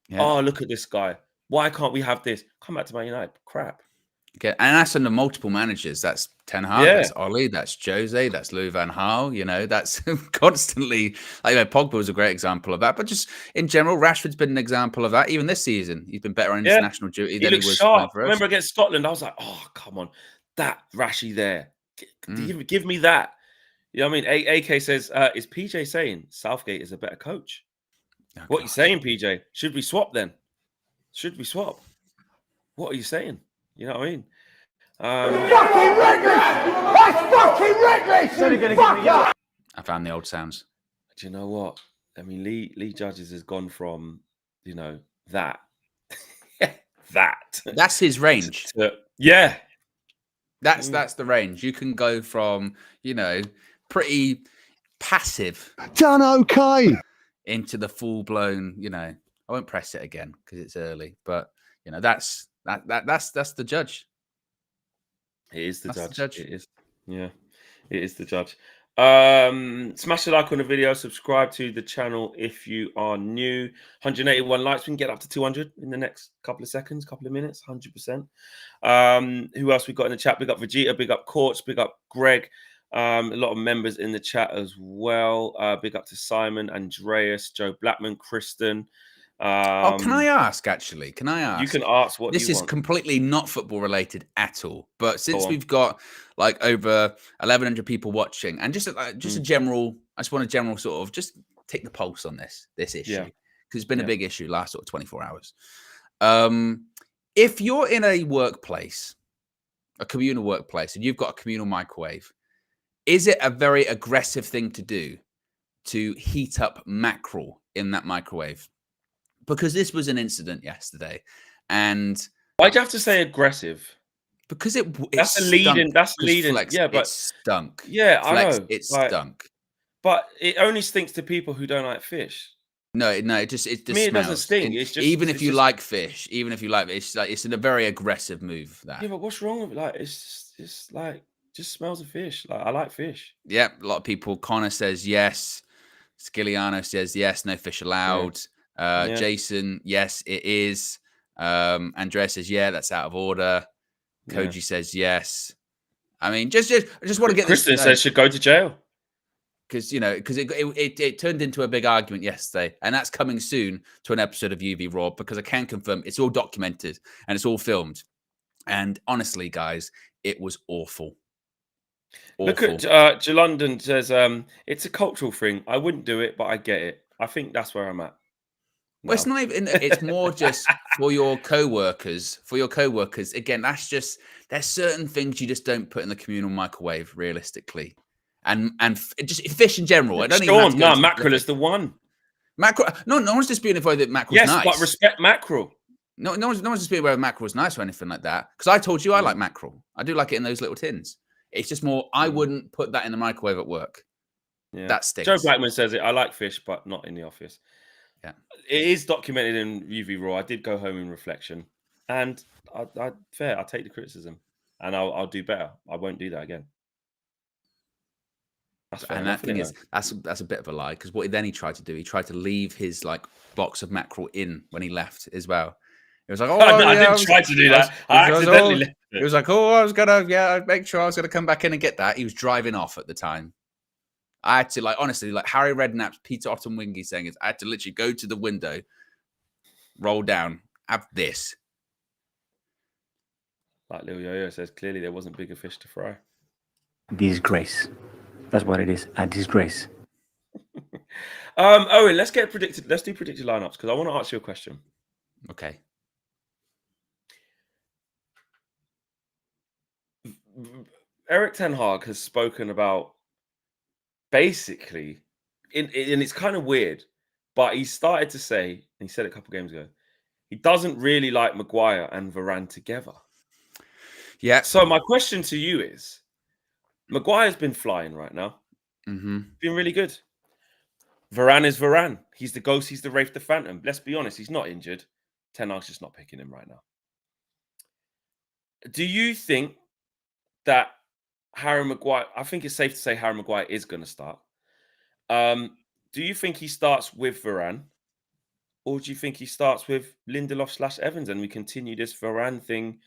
Speaker 1: Yeah. Oh, look at this guy. Why can't we have this? Come back to Man United. Crap.
Speaker 2: Okay. And that's under multiple managers. That's Ten Hag, that's Oli, that's Jose, that's Louis van Gaal. That's constantly. Pogba was a great example of that. But just in general, Rashford's been an example of that. Even this season, he's been better on international duty than he was.
Speaker 1: Sharp. I remember against Scotland, I was like, oh, come on. That Rashy there. Give me that. You know what I mean? AK says, is PJ saying Southgate is a better coach? Oh, what are you saying, PJ? Should we swap then? Should we swap? What are you saying? You know what I mean?
Speaker 3: Fucking reckless! That's fucking reckless!
Speaker 2: I found the old sounds.
Speaker 1: Do you know what? I mean, Lee Judges has gone from, that.
Speaker 2: That's his range. That's the range. You can go from, pretty passive.
Speaker 3: Done okay.
Speaker 2: Into the full-blown, I won't press it again because it's early. But you know, that's the judge.
Speaker 1: It is the
Speaker 2: That's
Speaker 1: judge.
Speaker 2: the judge.
Speaker 1: It is. Yeah, it is the judge. Smash the like on the video, subscribe to the channel if you are new. 181 likes. We can get up to 200 in the next couple of seconds, couple of minutes. 100%. Who else we got in the chat? Big up Vegeta, big up Courts, big up Greg. A lot of members in the chat as well. Big up to Simon, Andreas, Joe Blackman, Kristen.
Speaker 2: Can I ask, actually? Can I ask?
Speaker 1: You can ask what
Speaker 2: this
Speaker 1: you
Speaker 2: is
Speaker 1: want.
Speaker 2: completely not football related at all. But since we've got like over 1,100 people watching, and just a general, I just want a general sort of just take the pulse on this issue, because it's been a big issue last sort of 24 hours. If you're in a workplace, a communal workplace, and you've got a communal microwave, is it a very aggressive thing to do to heat up mackerel in that microwave? Because this was an incident yesterday, and
Speaker 1: why'd you have to say aggressive?
Speaker 2: Because
Speaker 1: that's a leading. That's leading.
Speaker 2: Flex,
Speaker 1: yeah, but
Speaker 2: it stunk.
Speaker 1: Yeah,
Speaker 2: Flex,
Speaker 1: I know.
Speaker 2: It stunk.
Speaker 1: But it only stinks to people who don't like fish.
Speaker 2: No, it just
Speaker 1: it doesn't stink. It's just
Speaker 2: even if you like fish, it's a very aggressive move. That
Speaker 1: yeah, but what's wrong with it's like just smells of fish. Like I like fish.
Speaker 2: Yeah, a lot of people. Connor says yes. Skiliano says yes. No fish allowed. Jason, yes, it is. Andrea says, yeah, that's out of order. Koji says yes. I mean, just want to get
Speaker 1: Kristen says should go to jail.
Speaker 2: Because it turned into a big argument yesterday, and that's coming soon to an episode of UV Raw, because I can confirm it's all documented and it's all filmed. And honestly, guys, it was awful.
Speaker 1: Look at London says it's a cultural thing. I wouldn't do it, but I get it. I think that's where I'm at.
Speaker 2: Well, it's not even. It's more just for your co-workers. For your co-workers, again, there's certain things you just don't put in the communal microwave realistically, and just fish in general. I don't even.
Speaker 1: No, mackerel is the one.
Speaker 2: Mackerel. No one's disputing whether mackerel's nice.
Speaker 1: Yes, but respect mackerel.
Speaker 2: No one's disputing whether mackerel's nice or anything like that. Because I told you I like mackerel. I do like it in those little tins. It's just more. I wouldn't put that in the microwave at work. Yeah, that stinks.
Speaker 1: Joe Blackman says it. I like fish, but not in the office.
Speaker 2: Yeah,
Speaker 1: it is documented in UV Raw. I did go home in reflection, and I take the criticism, and I'll do better. I won't do that again.
Speaker 2: That's fair. And that thing is, that's a bit of a lie, because what he tried to do, he tried to leave his like box of mackerel in when he left as well. It was like,
Speaker 1: I didn't try to do that. I accidentally left it.
Speaker 2: It was like, I was gonna, make sure I was gonna come back in and get that. He was driving off at the time. I had to, honestly, Harry Redknapp's Peter Ottenwingy saying is, I had to literally go to the window, roll down, have this.
Speaker 1: Like Lil Yo-Yo says, clearly there wasn't bigger fish to fry.
Speaker 5: Disgrace. That's what it is. A disgrace.
Speaker 1: Owen, let's do predicted lineups, because I want to ask you a question.
Speaker 2: Okay.
Speaker 1: Erik ten Hag has spoken about basically, and it's kind of weird, but he started to say, and he said it a couple of games ago, he doesn't really like Maguire and Varane together.
Speaker 2: Yeah.
Speaker 1: So my question to you is, Maguire's been flying right now.
Speaker 2: Mm-hmm.
Speaker 1: Been really good. Varane is Varane. He's the ghost. He's the Wraith, the Phantom. Let's be honest. He's not injured. Ten Hag's just not picking him right now. Do you think that Harry Maguire, I think it's safe to say Harry Maguire is going to start. Do you think he starts with Varane, or do you think he starts with Lindelof/Evans and we continue this Varane thing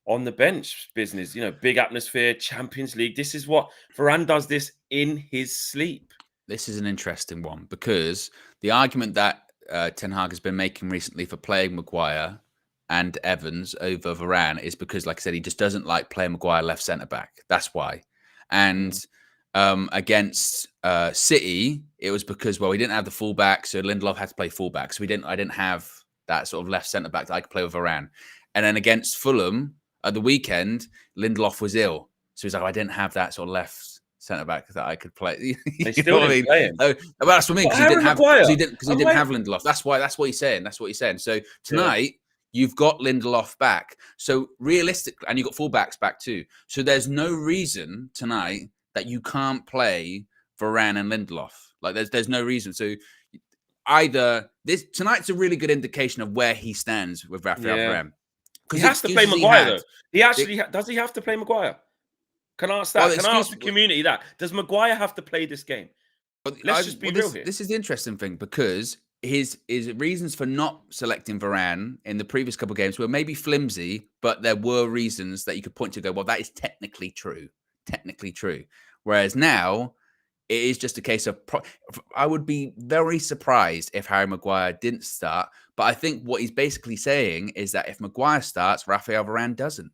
Speaker 1: on the bench business? Big atmosphere, Champions League. This is what Varane does this in his sleep.
Speaker 2: This is an interesting one, because the argument that Ten Hag has been making recently for playing Maguire and Evans over Varane is because, like I said, he just doesn't like playing Maguire left centre back. That's why. And against City, it was because, we didn't have the fullback, so Lindelof had to play fullback. So I didn't have that sort of left centre back that I could play with Varane. And then against Fulham at the weekend, Lindelof was ill, so he's like, I didn't have that sort of left centre back that I could play.
Speaker 1: They still didn't play him.
Speaker 2: Well, that's what I mean, because he didn't have Lindelof. That's what he's saying. That's what he's saying. So tonight, you've got Lindelof back. So realistically, and you've got fullbacks back too. So there's no reason tonight that you can't play Varane and Lindelof. There's no reason. So either this tonight's a really good indication of where he stands with Raphael Varane.
Speaker 1: He has to play Maguire, though. He actually does he have to play Maguire? Can I ask that? Can I ask the community that? Does Maguire have to play this game? Let's just be real here.
Speaker 2: This is the interesting thing, because his reasons for not selecting Varane in the previous couple of games were maybe flimsy, but there were reasons that you could point to go, well, that is technically true. Technically true. Whereas now, it is just a case of I would be very surprised if Harry Maguire didn't start. But I think what he's basically saying is that if Maguire starts, Raphael Varane doesn't.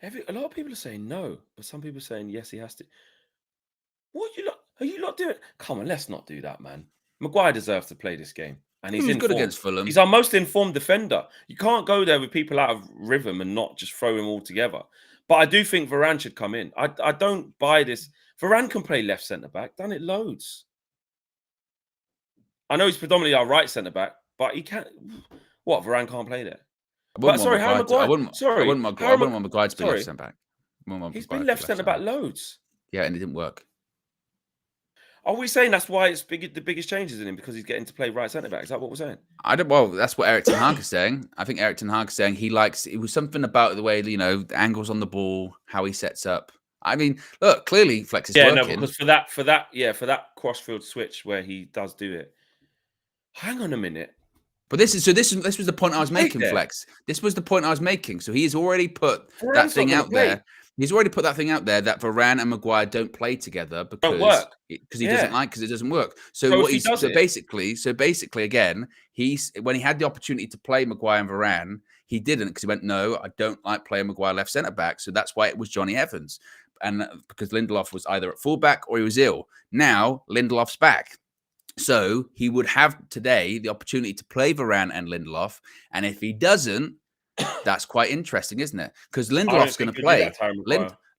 Speaker 1: A lot of people are saying no, but some people are saying yes, he has to. What are you not doing? Come on, let's not do that, man. Maguire deserves to play this game, and he's
Speaker 2: good against Fulham.
Speaker 1: He's our most informed defender. You can't go there with people out of rhythm and not just throw him all together. But I do think Varane should come in. I don't buy this. Varane can play left centre back. Done it loads. I know he's predominantly our right centre back, but he can't. What, Varane can't play there? Harry Maguire.
Speaker 2: I wouldn't want Maguire to be left centre back.
Speaker 1: He's been left centre back loads.
Speaker 2: Yeah, and it didn't work.
Speaker 1: Are we saying that's why it's the biggest changes in him, because he's getting to play right centre back? Is that what we're saying?
Speaker 2: Well, that's what Erik ten Hag is saying. I think Erik ten Hag is saying it was something about the way, the angles on the ball, how he sets up. I mean, look, clearly Flex is working.
Speaker 1: No, because for that crossfield switch where he does do it. Hang on a minute.
Speaker 2: But this was the point I was making, Flex. This was the point I was making. So he's already put that thing out there. He's already put that thing out there that Varane and Maguire don't play together because he doesn't it doesn't work. So basically again, when he had the opportunity to play Maguire and Varane, he didn't, because he went, no, I don't like playing Maguire left centre back. So that's why it was Johnny Evans, and because Lindelof was either at fullback or he was ill. Now Lindelof's back. So he would have today the opportunity to play Varane and Lindelof, and if he doesn't, that's quite interesting, isn't it? Because Lindelof's going to play.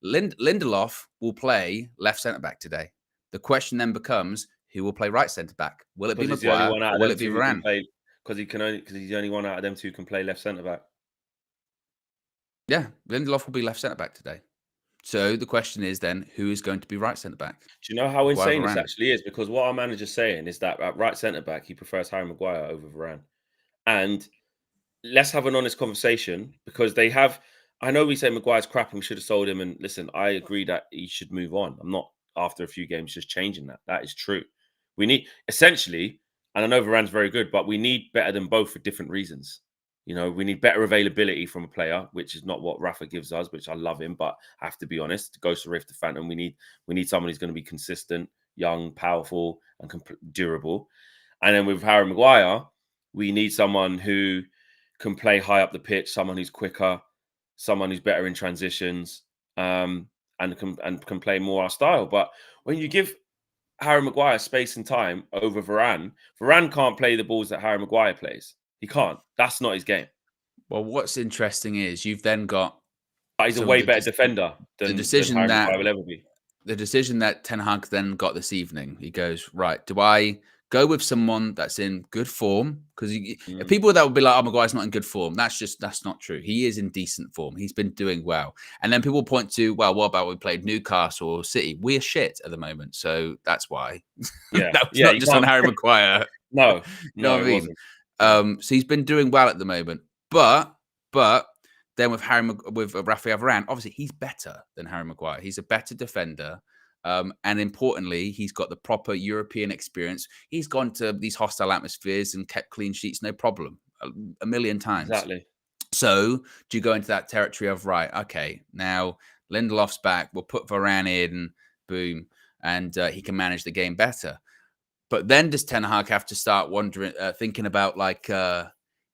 Speaker 2: Lindelof will play left centre back today. The question then becomes, who will play right centre back? Will it be Maguire or will it be Varane?
Speaker 1: Because he's the only one out of them two who can play left centre back.
Speaker 2: Yeah, Lindelof will be left centre back today. So the question is then, who is going to be right centre back?
Speaker 1: Do you know how insane this actually is? Because what our manager's saying is that at right centre back, he prefers Harry Maguire over Varane. And let's have an honest conversation, because I know we say Maguire's crap and we should have sold him. And listen, I agree that he should move on. I'm not, after a few games, just changing that. That is true. We need, essentially, and I know Varane's very good, but we need better than both for different reasons. We need better availability from a player, which is not what Rafa gives us, which I love him, but I have to be honest, Ghost of Rift, the Phantom, we need someone who's going to be consistent, young, powerful, and durable. And then with Harry Maguire, we need someone who can play high up the pitch, someone who's quicker, someone who's better in transitions, and can play more our style. But when you give Harry Maguire space and time over Varane can't play the balls that Harry Maguire plays. He can't. That's not his game.
Speaker 2: Well, what's interesting is you've then got...
Speaker 1: He's a way better defender than Harry Maguire will ever be.
Speaker 2: The decision that Ten Hag then got this evening, he goes, right, do I go with someone that's in good form? Because people that would be like, oh, Maguire's not in good form. That's not true. He is in decent form. He's been doing well. And then people point to, well, what about we played Newcastle or City? We're shit at the moment. So that's why.
Speaker 1: Yeah.
Speaker 2: That was not just on Harry Maguire.
Speaker 1: No,
Speaker 2: you know what I mean? So he's been doing well at the moment. But then with Raphael Varane, obviously he's better than Harry Maguire. He's a better defender. And importantly, he's got the proper European experience. He's gone to these hostile atmospheres and kept clean sheets, no problem, a million times.
Speaker 1: Exactly.
Speaker 2: So do you go into that territory of, right, okay, now Lindelof's back, we'll put Varane in, boom, and he can manage the game better. But then does Ten Hag have to start thinking about, like,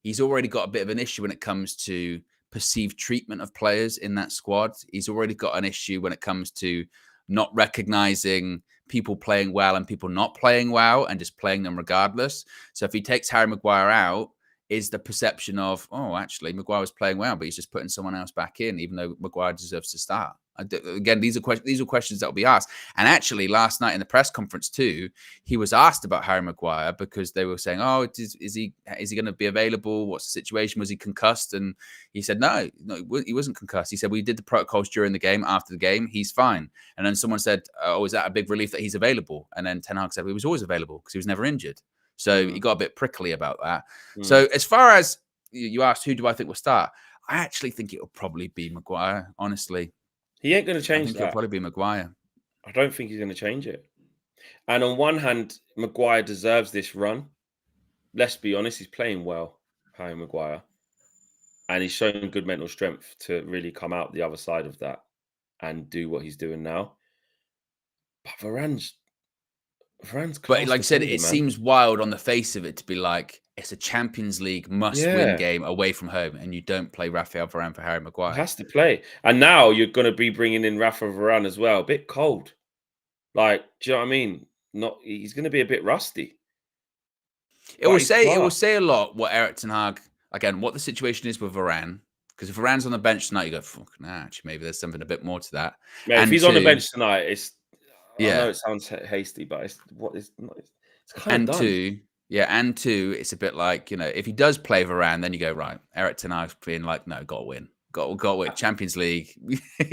Speaker 2: he's already got a bit of an issue when it comes to perceived treatment of players in that squad. He's already got an issue when it comes to not recognizing people playing well and people not playing well and just playing them regardless. So if he takes Harry Maguire out, is the perception of, oh, actually, Maguire was playing well, but he's just putting someone else back in, even though Maguire deserves to start. Again, these are questions that will be asked. And actually, last night in the press conference too, he was asked about Harry Maguire because they were saying, "Oh, is he going to be available? What's the situation? Was he concussed?" And he said, "No, he wasn't concussed." He said, "We did the protocols during the game. After the game, he's fine." And then someone said, "Oh, is that a big relief that he's available?" And then Ten Hag said, "He was always available because he was never injured." So he got a bit prickly about that. So as far as you asked, who do I think will start? I actually think it'll probably be Maguire, honestly.
Speaker 1: He ain't going to change
Speaker 2: I think it'll probably be Maguire.
Speaker 1: I don't think he's going to change it. And on one hand, Maguire deserves this run. Let's be honest, he's playing well, Harry Maguire. And he's shown good mental strength to really come out the other side of that and do what he's doing now. But Varane's
Speaker 2: But like I said, it seems wild on the face of it to be like, it's a Champions League must-win game away from home, and you don't play Raphael Varane for Harry Maguire.
Speaker 1: He has to play. And now you're going to be bringing in Raphael Varane as well. A bit cold. Like, do you know what I mean? He's going to be a bit rusty.
Speaker 2: It will say a lot what Eric Ten Hag, again, what the situation is with Varane. Because if Varane's on the bench tonight, you go, fuck, nah, actually, maybe there's something a bit more to that.
Speaker 1: Mate, if he's on the bench tonight, I know it sounds hasty, but it's kind of done.
Speaker 2: And two, it's a bit like, if he does play Varane, then you go, right, Eric Ten Hag's being like, no, got to win. Got to win. Champions League.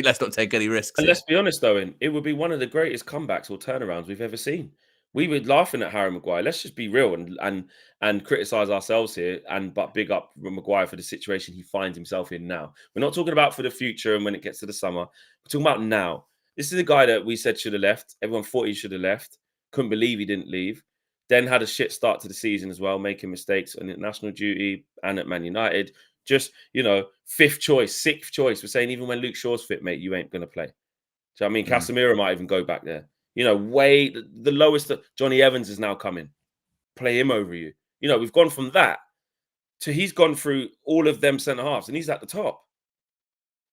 Speaker 2: Let's not take any risks.
Speaker 1: And let's be honest, Owen, it would be one of the greatest comebacks or turnarounds we've ever seen. We were laughing at Harry Maguire. Let's just be real and criticize ourselves here, but big up Maguire for the situation he finds himself in now. We're not talking about for the future and when it gets to the summer. We're talking about now. This is a guy that we said should have left. Everyone thought he should have left. Couldn't believe he didn't leave. Then had a shit start to the season as well, making mistakes on international duty and at Man United. Just, fifth choice, sixth choice. We're saying even when Luke Shaw's fit, mate, you ain't going to play. So, I mean, Casemiro might even go back there. Way the lowest. Johnny Evans is now coming. Play him over you. We've gone from that to he's gone through all of them centre halves and he's at the top.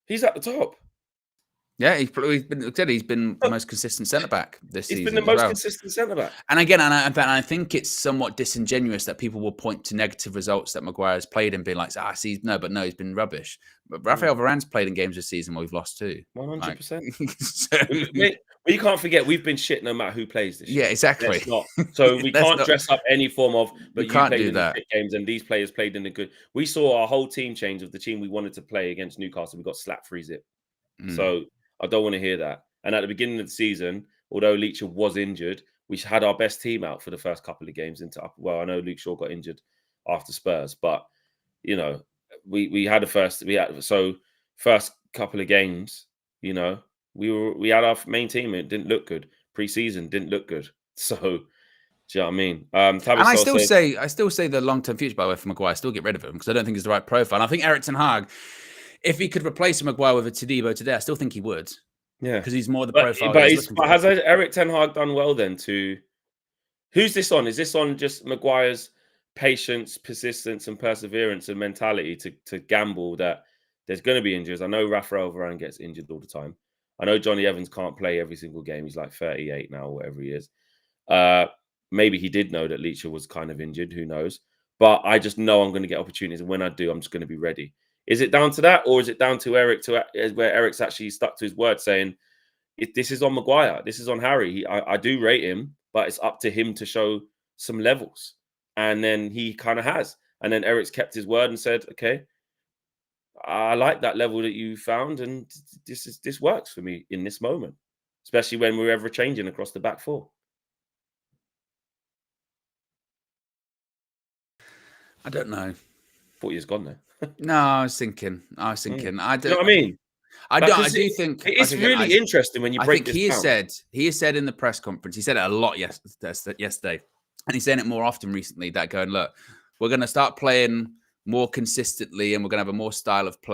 Speaker 1: He's at the top.
Speaker 2: Yeah, he's been the most consistent centre back this season.
Speaker 1: He's been the most consistent centre back.
Speaker 2: And again, I think it's somewhat disingenuous that people will point to negative results that Maguire has played and be like, he's been rubbish. But Raphael Varane's played in games this season where we've lost too.
Speaker 1: 100%. You can't forget we've been shit no matter who plays this.
Speaker 2: Yeah, exactly.
Speaker 1: So we can't dress up any form of. But
Speaker 2: you can't do that.
Speaker 1: Games and these players played in the good. We saw our whole team change of the team we wanted to play against Newcastle. We got slapped 3-0. So I don't want to hear that. And at the beginning of the season, although Leach was injured, we had our best team out for the first couple of games. I know Luke Shaw got injured after Spurs, but we had first couple of games. We had our main team. It didn't look good. Pre-season didn't look good. So, do you know what I mean? And I
Speaker 2: still say the long-term future, by the way, for Maguire, still get rid of him because I don't think he's the right profile. And I think Eric Ten Hag, if he could replace Maguire with a Todibo today, I still think he would. Yeah, because he's more the profile.
Speaker 1: But has Eric Ten Hag done well then? Who's this on? Is this on just Maguire's patience, persistence, and perseverance and mentality to gamble that there's going to be injuries? I know Raphael Varane gets injured all the time. I know Johnny Evans can't play every single game. He's like 38 now, whatever he is. Maybe he did know that Leach was kind of injured. Who knows? But I just know I'm going to get opportunities. And when I do, I'm just going to be ready. Is it down to that? Or is it down to Eric, where Eric's actually stuck to his word saying, this is on Maguire. This is on Harry. I do rate him, but it's up to him to show some levels. And then he kind of has. And then Eric's kept his word and said, okay, I like that level that you found, and this works for me in this moment, especially when we're ever changing across the back four.
Speaker 2: I don't know.
Speaker 1: Thought he was gone there.
Speaker 2: No, I was thinking. I don't.
Speaker 1: You know what I mean?
Speaker 2: I do think
Speaker 1: it's really interesting when you break this down.
Speaker 2: He has said in the press conference, he said it a lot yesterday, and he's saying it more often recently. That going, look, we're going to start playing more consistently, and we're going to have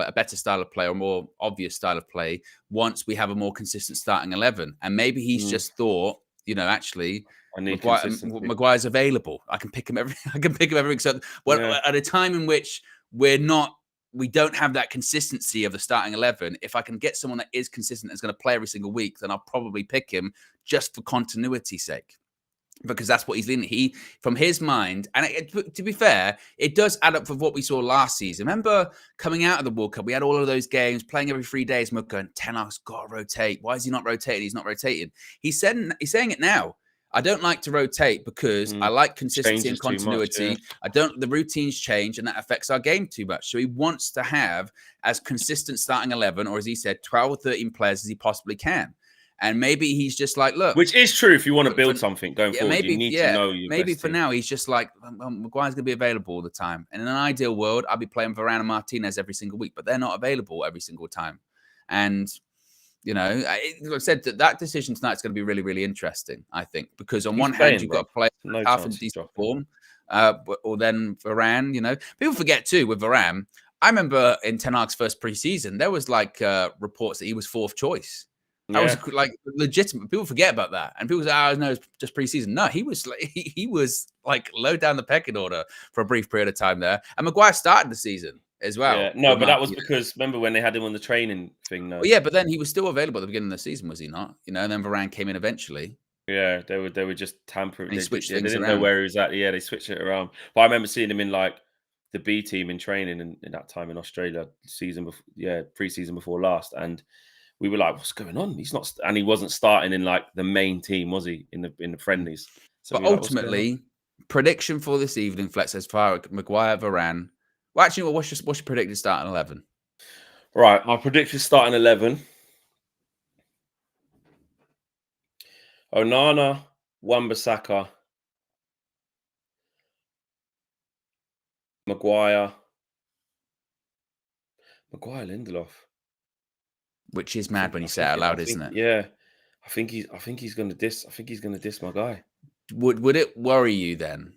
Speaker 2: a better style of play, or more obvious style of play once we have a more consistent starting 11. And maybe he's just thought, actually, Maguire's available. I can pick him every week. So, at a time in which we don't have that consistency of the starting 11. If I can get someone that is consistent, that's going to play every single week, then I'll probably pick him just for continuity's sake. Because that's what he's in. From his mind, and to be fair, it does add up with what we saw last season. Remember coming out of the World Cup, we had all of those games playing every 3 days. And we're going, Ten Hag's got to rotate. Why is he not rotating? He's not rotating. He's saying it now. I don't like to rotate because I like consistency and continuity. The routines change, and that affects our game too much. So he wants to have as consistent starting 11, or as he said, 12 or 13 players as he possibly can. And maybe he's just like, look,
Speaker 1: which is true if you want to build something going forward.
Speaker 2: maybe,
Speaker 1: You need to know your
Speaker 2: maybe
Speaker 1: best
Speaker 2: for
Speaker 1: team.
Speaker 2: now he's just like, Maguire's going to be available all the time. And in an ideal world, I'll be playing Varane and Martinez every single week, but they're not available every single time. And you know, like I said, that decision tonight is going to be really, really interesting, I think, because on one hand, you've got to play half in decent form, or then Varane, you know. People forget too with Varane. I remember in Ten Hag's first preseason, there was like reports that he was 4th choice. That was like legitimate. People forget about that, and people say, "Oh, no, it's just preseason." No, he was like low down the pecking order for a brief period of time there. And Maguire started the season as well.
Speaker 1: Yeah, no, but that was because remember when they had him on the training thing? No,
Speaker 2: well, yeah, but then he was still available at the beginning of the season, was he not? You know, and then Varane came in eventually.
Speaker 1: Yeah, they were just tampering.
Speaker 2: They switched things
Speaker 1: they didn't
Speaker 2: around.
Speaker 1: know where he was at. Yeah, they switched it around. But I remember seeing him in like the B team in training in that time in Australia, pre-season before last, and we were like, "What's going on? He's not," and he wasn't starting in like the main team, was he? In the friendlies. So
Speaker 2: but ultimately, prediction for this evening, Flex, as far as Maguire, Varane. Well, actually, what's your predicted starting 11?
Speaker 1: Right, my predicted starting 11. Onana, Wan-Bissaka, Maguire, Lindelof.
Speaker 2: Which is mad when you say it out loud, isn't it?
Speaker 1: Yeah. I think he's gonna diss my guy.
Speaker 2: Would it worry you then?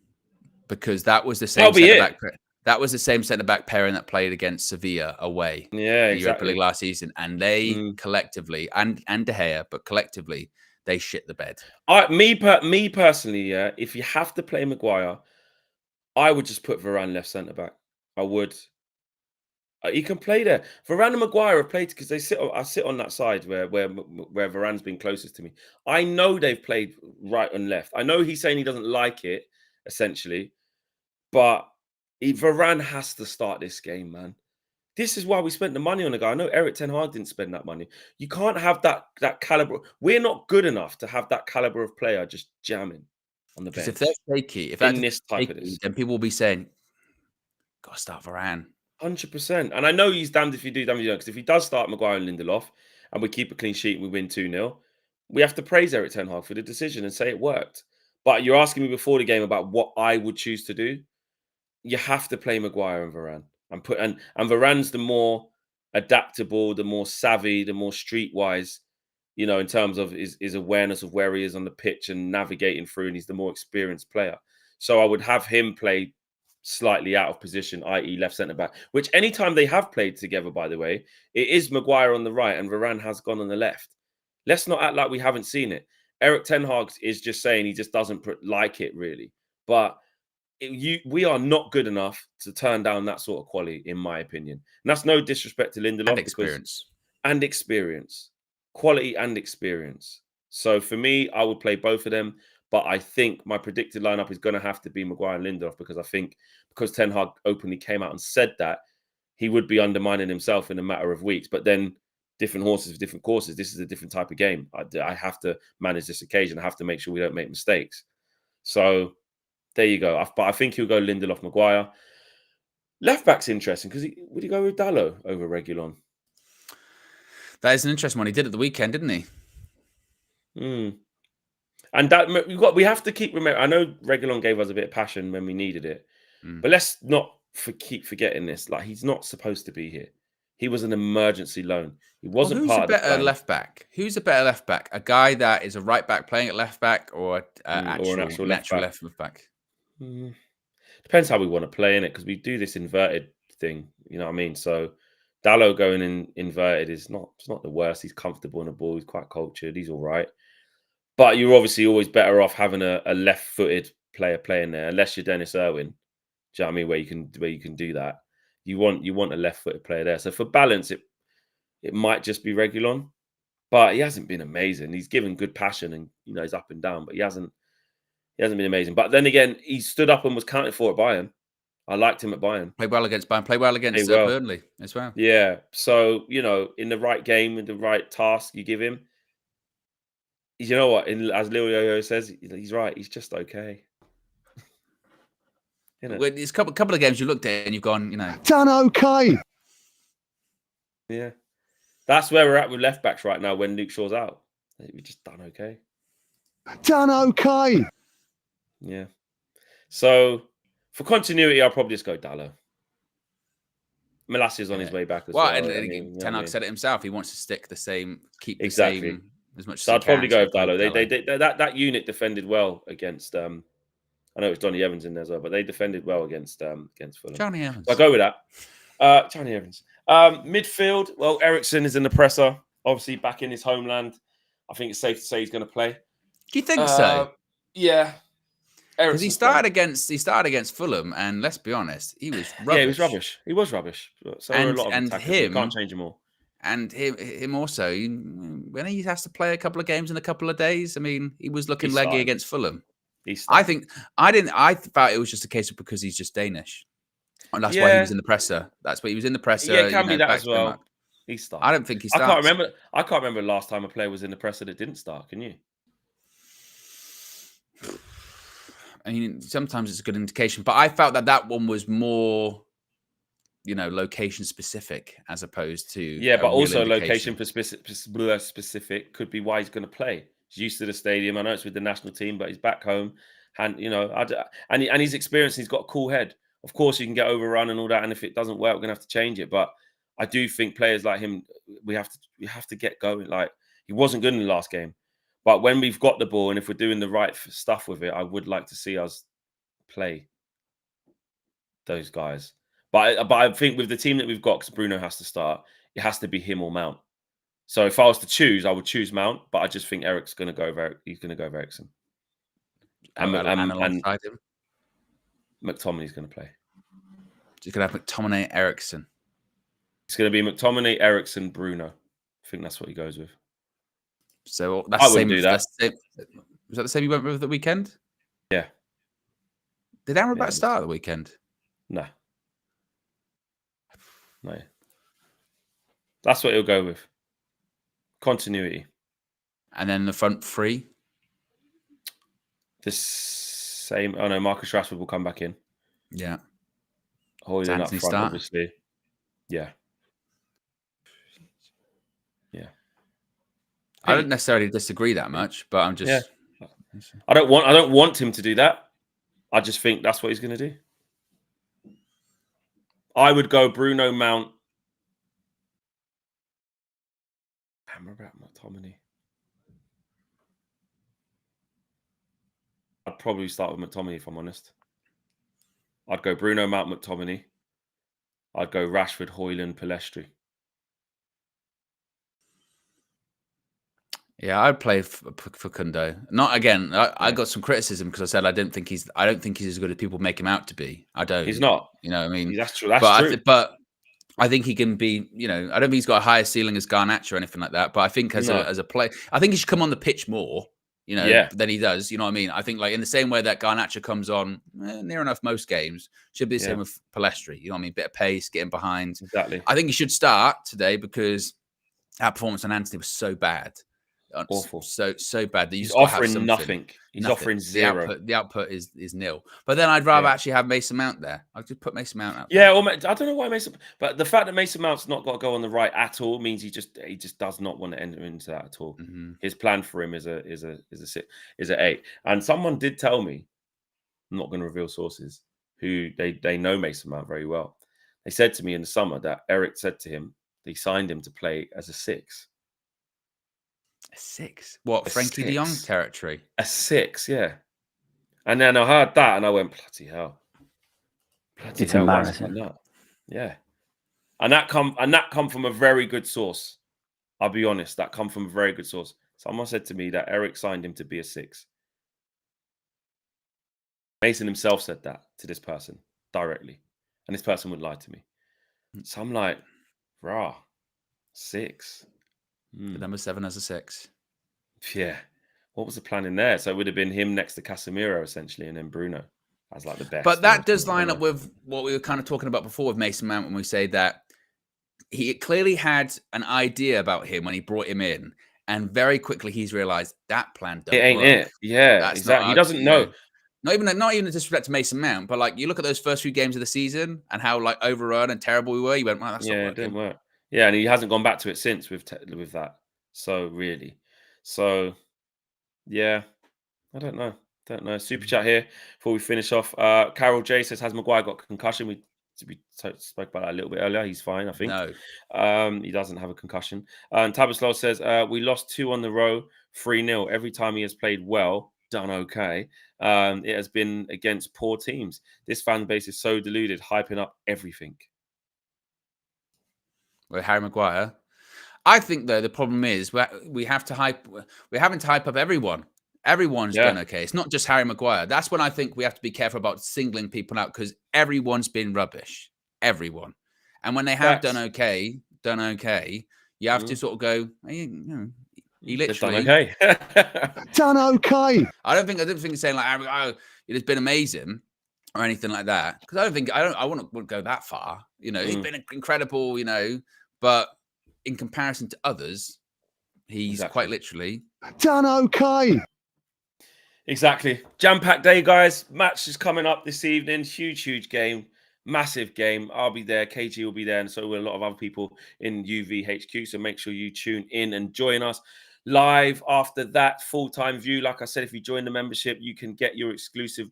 Speaker 2: Because that was the same centre-back. That was the same centre-back pairing that played against Sevilla away.
Speaker 1: Yeah,
Speaker 2: in Europa League last season. And they collectively, and De Gea, but collectively, they shit the bed.
Speaker 1: Me personally, yeah, if you have to play Maguire, I would just put Varane left centre-back. I would. He can play there. Varane and Maguire have played because I sit on that side where Varane's been closest to me. I know they've played right and left. I know he's saying he doesn't like it, essentially, but Varane has to start this game, man. This is why we spent the money on the guy. I know Eric Ten Hag didn't spend that money. You can't have that caliber. We're not good enough to have that caliber of player just jamming on the bench.
Speaker 2: If that's shaky, then people will be saying, "Got to start Varane."
Speaker 1: 100%. And I know he's damned if you do, damned if you don't. Because if he does start Maguire and Lindelof, and we keep a clean sheet and we win 2-0, we have to praise Eric Ten Hag for the decision and say it worked. But you're asking me before the game about what I would choose to do. You have to play Maguire and Varane. And Varane's the more adaptable, the more savvy, the more streetwise, you know, in terms of his awareness of where he is on the pitch and navigating through, and he's the more experienced player. So I would have him play slightly out of position, i.e. left centre-back, which anytime they have played together, by the way, it is Maguire on the right and Varane has gone on the left. Let's not act like we haven't seen it. Eric Ten Hag is just saying he just doesn't like it, really. But we are not good enough to turn down that sort of quality, in my opinion. And that's no disrespect to Lindelof. And experience. Quality and experience. So for me, I would play both of them. But I think my predicted lineup is going to have to be Maguire and Lindelof, because I think because Ten Hag openly came out and said that, he would be undermining himself in a matter of weeks. But then different horses for different courses. This is a different type of game. I have to manage this occasion. I have to make sure we don't make mistakes. So there you go. But I think he'll go Lindelof, Maguire. Left back's interesting because would he go with Dalot over Reguilon?
Speaker 2: That is an interesting one. He did at the weekend, didn't he?
Speaker 1: And that we have to keep remembering. I know Reguilon gave us a bit of passion when we needed it, but let's not keep forgetting this. Like, he's not supposed to be here. He was an emergency loan. He wasn't part of the plan.
Speaker 2: Who's a better left back? Who's a better left back? A guy that is a right back playing at left back, or an actual natural left back?
Speaker 1: Depends how we want to play in it, because we do this inverted thing. You know what I mean? So Dalot going in inverted is not the worst. He's comfortable on the ball. He's quite cultured. He's all right. But you're obviously always better off having a left-footed player playing there, unless you're Dennis Irwin. Do you know what I mean? Where you can do that. You want a left-footed player there. So for balance, it might just be Reguilon, but he hasn't been amazing. He's given good passion, and he's up and down, but he hasn't been amazing. But then again, he stood up and was counted for at Bayern. I liked him at Bayern.
Speaker 2: Played well against Bayern. Played well against Burnley as well.
Speaker 1: Yeah. So in the right game, with the right task you give him. You know what? As Lil Yo-Yo says, he's right. He's just okay.
Speaker 2: It's a couple of games you looked at and you've gone,
Speaker 3: done okay.
Speaker 1: Yeah, that's where we're at with left backs right now. When Luke Shaw's out, we just done okay.
Speaker 3: Done okay.
Speaker 1: Yeah. So for continuity, I'll probably just go Dallo. Melassia's on his way back as well.
Speaker 2: And
Speaker 1: I mean,
Speaker 2: Ten Hag said it himself. He wants to stick the same, keep the
Speaker 1: exactly
Speaker 2: same as much.
Speaker 1: So
Speaker 2: as
Speaker 1: I'd probably go with Dallo.
Speaker 2: Dallo.
Speaker 1: That unit defended well against. I know it's Johnny Evans in there as well, but they defended well against Fulham.
Speaker 2: Johnny Evans.
Speaker 1: So I go with that. Johnny Evans. Midfield. Well, Eriksen is in the presser. Obviously, back in his homeland. I think it's safe to say he's going to play.
Speaker 2: Do you think so?
Speaker 1: Yeah.
Speaker 2: Because he started against Fulham, and let's be honest, he was rubbish.
Speaker 1: Yeah, he was rubbish. He was rubbish. So
Speaker 2: and
Speaker 1: a lot of
Speaker 2: and
Speaker 1: attackers.
Speaker 2: him
Speaker 1: You can't change them all.
Speaker 2: And him also, when he has to play a couple of games in a couple of days, I mean, he was looking leggy against Fulham. I thought it was just a case of because he's just Danish. And that's why he was in the presser. That's why he was in the presser.
Speaker 1: Yeah, it can be that as well. He started.
Speaker 2: I don't think he starts.
Speaker 1: I can't remember the last time a player was in the presser that didn't start. Can you?
Speaker 2: I mean, sometimes it's a good indication, but I felt that one was more, location specific as opposed to
Speaker 1: but also location specific could be why he's going to play. He's used to the stadium. I know it's with the national team, but he's back home, and and he's experienced. He's got a cool head. Of course, you can get overrun and all that, and if it doesn't work, we're gonna have to change it. But I do think players like him, we have to get going. Like, he wasn't good in the last game. But when we've got the ball and if we're doing the right stuff with it, I would like to see us play those guys. But I think with the team that we've got, because Bruno has to start, it has to be him or Mount. So if I was to choose, I would choose Mount. But I just think Eric's going to go over. He's going to go over Eriksen. And
Speaker 2: alongside him,
Speaker 1: McTominay's going to play.
Speaker 2: So you're going to have McTominay, Eriksen.
Speaker 1: It's going to be McTominay, Eriksen, Bruno. I think that's what he goes with.
Speaker 2: So that's
Speaker 1: I wouldn't do that.
Speaker 2: Was that the same you went with the weekend?
Speaker 1: Yeah.
Speaker 2: Did Amrabat start the weekend?
Speaker 1: No. That's what he'll go with. Continuity.
Speaker 2: And then the front three?
Speaker 1: The same. Oh no, Marcus Rashford will come back in.
Speaker 2: Yeah.
Speaker 1: Holding up front, obviously. Yeah. Yeah.
Speaker 2: I don't necessarily disagree that much, but I'm just.
Speaker 1: Yeah. I don't want him to do that. I just think that's what he's going to do. I would go Bruno, Mount, Amrabat, McTominay. I'd probably start with McTominay if I'm honest. I'd go Bruno, Mount, McTominay. I'd go Rashford, Højlund, Pellistri.
Speaker 2: Yeah, I'd play for Kundo. Not again. I got some criticism because I said I don't think he's as good as people make him out to be. I don't.
Speaker 1: He's not.
Speaker 2: You know what I mean?
Speaker 1: That's true. That's true.
Speaker 2: But I think he can be. I don't think he's got a higher ceiling as Garnacho or anything like that. But I think as a player, I think he should come on the pitch more. Than he does. You know what I mean? I think like in the same way that Garnacho comes on near enough most games, should be the same with Pellistri. You know what I mean? Bit of pace, getting behind.
Speaker 1: Exactly.
Speaker 2: I think he should start today because our performance on Anthony was so bad.
Speaker 1: Awful.
Speaker 2: So bad that
Speaker 1: he's offering nothing. He's offering zero.
Speaker 2: The output is nil. But then I'd rather actually have Mason Mount there. I'd just put Mason Mount out there.
Speaker 1: Yeah, I don't know why Mason, but the fact that Mason Mount's not got to go on the right at all means he just does not want to enter into that at all. Mm-hmm. His plan for him is an 8. And someone did tell me, I'm not going to reveal sources, who they know Mason Mount very well. They said to me in the summer that Eric said to him they signed him to play as a 6.
Speaker 2: A 6? What, Frankie de Jong territory?
Speaker 1: A 6, yeah. And then I heard that and I went, bloody hell.
Speaker 5: It's embarrassing.
Speaker 1: Yeah. And that come from a very good source. I'll be honest, that come from a very good source. Someone said to me that Eric signed him to be a 6. Mason himself said that to this person directly. And this person would lie to me. So I'm like, rah, 6.
Speaker 2: The number 7 as a 6.
Speaker 1: Yeah. What was the plan in there? So it would have been him next to Casemiro, essentially, and then Bruno as like the best.
Speaker 2: But that does line up with what we were kind of talking about before with Mason Mount when we say that he clearly had an idea about him when he brought him in. And very quickly he's realised that plan doesn't work.
Speaker 1: It. Yeah, exactly. He doesn't know.
Speaker 2: Not even a disrespect to Mason Mount, but like you look at those first few games of the season and how like overrun and terrible we were. You went, well, that's not working.
Speaker 1: It didn't work. Yeah, and he hasn't gone back to it since with that. So really, So, yeah, I don't know. Super chat here before we finish off. Carol J says, has Maguire got concussion? We spoke about that a little bit earlier. He's fine, I think.
Speaker 2: No.
Speaker 1: He doesn't have a concussion. And Tabaslow says, we lost 2 on the row, 3-0. Every time he has played well, done okay. It has been against poor teams. This fan base is so deluded, hyping up everything.
Speaker 2: With Harry Maguire. I think, though, the problem is we have to hype. We're having to hype up everyone. Everyone's done okay. It's not just Harry Maguire. That's when I think we have to be careful about singling people out, because everyone's been rubbish. Everyone. And when they have done okay, you have to sort of go, hey, he literally
Speaker 1: done okay.
Speaker 3: Done okay.
Speaker 2: I don't think saying like, oh, it has been amazing or anything like that, because I wouldn't go that far. He's been incredible, but in comparison to others, he's quite literally
Speaker 3: done okay.
Speaker 1: Exactly. Jam-packed day, guys. Match is coming up this evening. Huge game. Massive game. I'll be there. KG will be there. And so will a lot of other people in UVHQ. So make sure you tune in and join us live after that. Full-time view. Like I said, if you join the membership, you can get your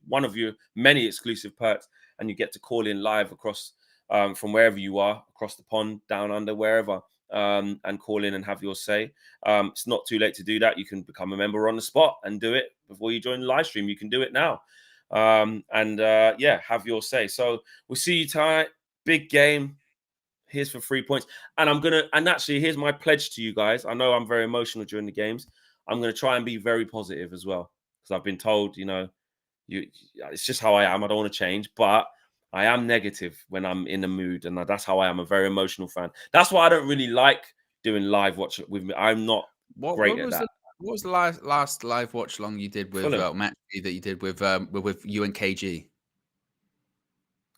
Speaker 1: one of your many exclusive perks. And you get to call in live across from wherever you are, across the pond, down under, wherever. And call in and have your say. It's not too late to do that. You can become a member on the spot and do it before you join the live stream. You can do it now. Have your say. So we'll see you tonight. Big game. Here's for 3 points. And actually, here's my pledge to you guys. I know I'm very emotional during the games. I'm going to try and be very positive as well, because I've been told, it's just how I am. I don't want to change, but I am negative when I'm in the mood, and that's how I am. A very emotional fan. That's why I don't really like doing live watch with me. I'm not great at that.
Speaker 2: What was the last live watch long you did with match that you did with you and KG?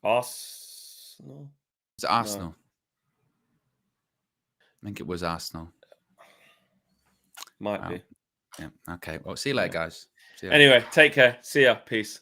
Speaker 1: Arsenal.
Speaker 2: Is it Arsenal? No. I think it was Arsenal.
Speaker 1: Might be.
Speaker 2: Yeah. Okay. Well, see you later, guys.
Speaker 1: Anyway, take care. See ya. Peace.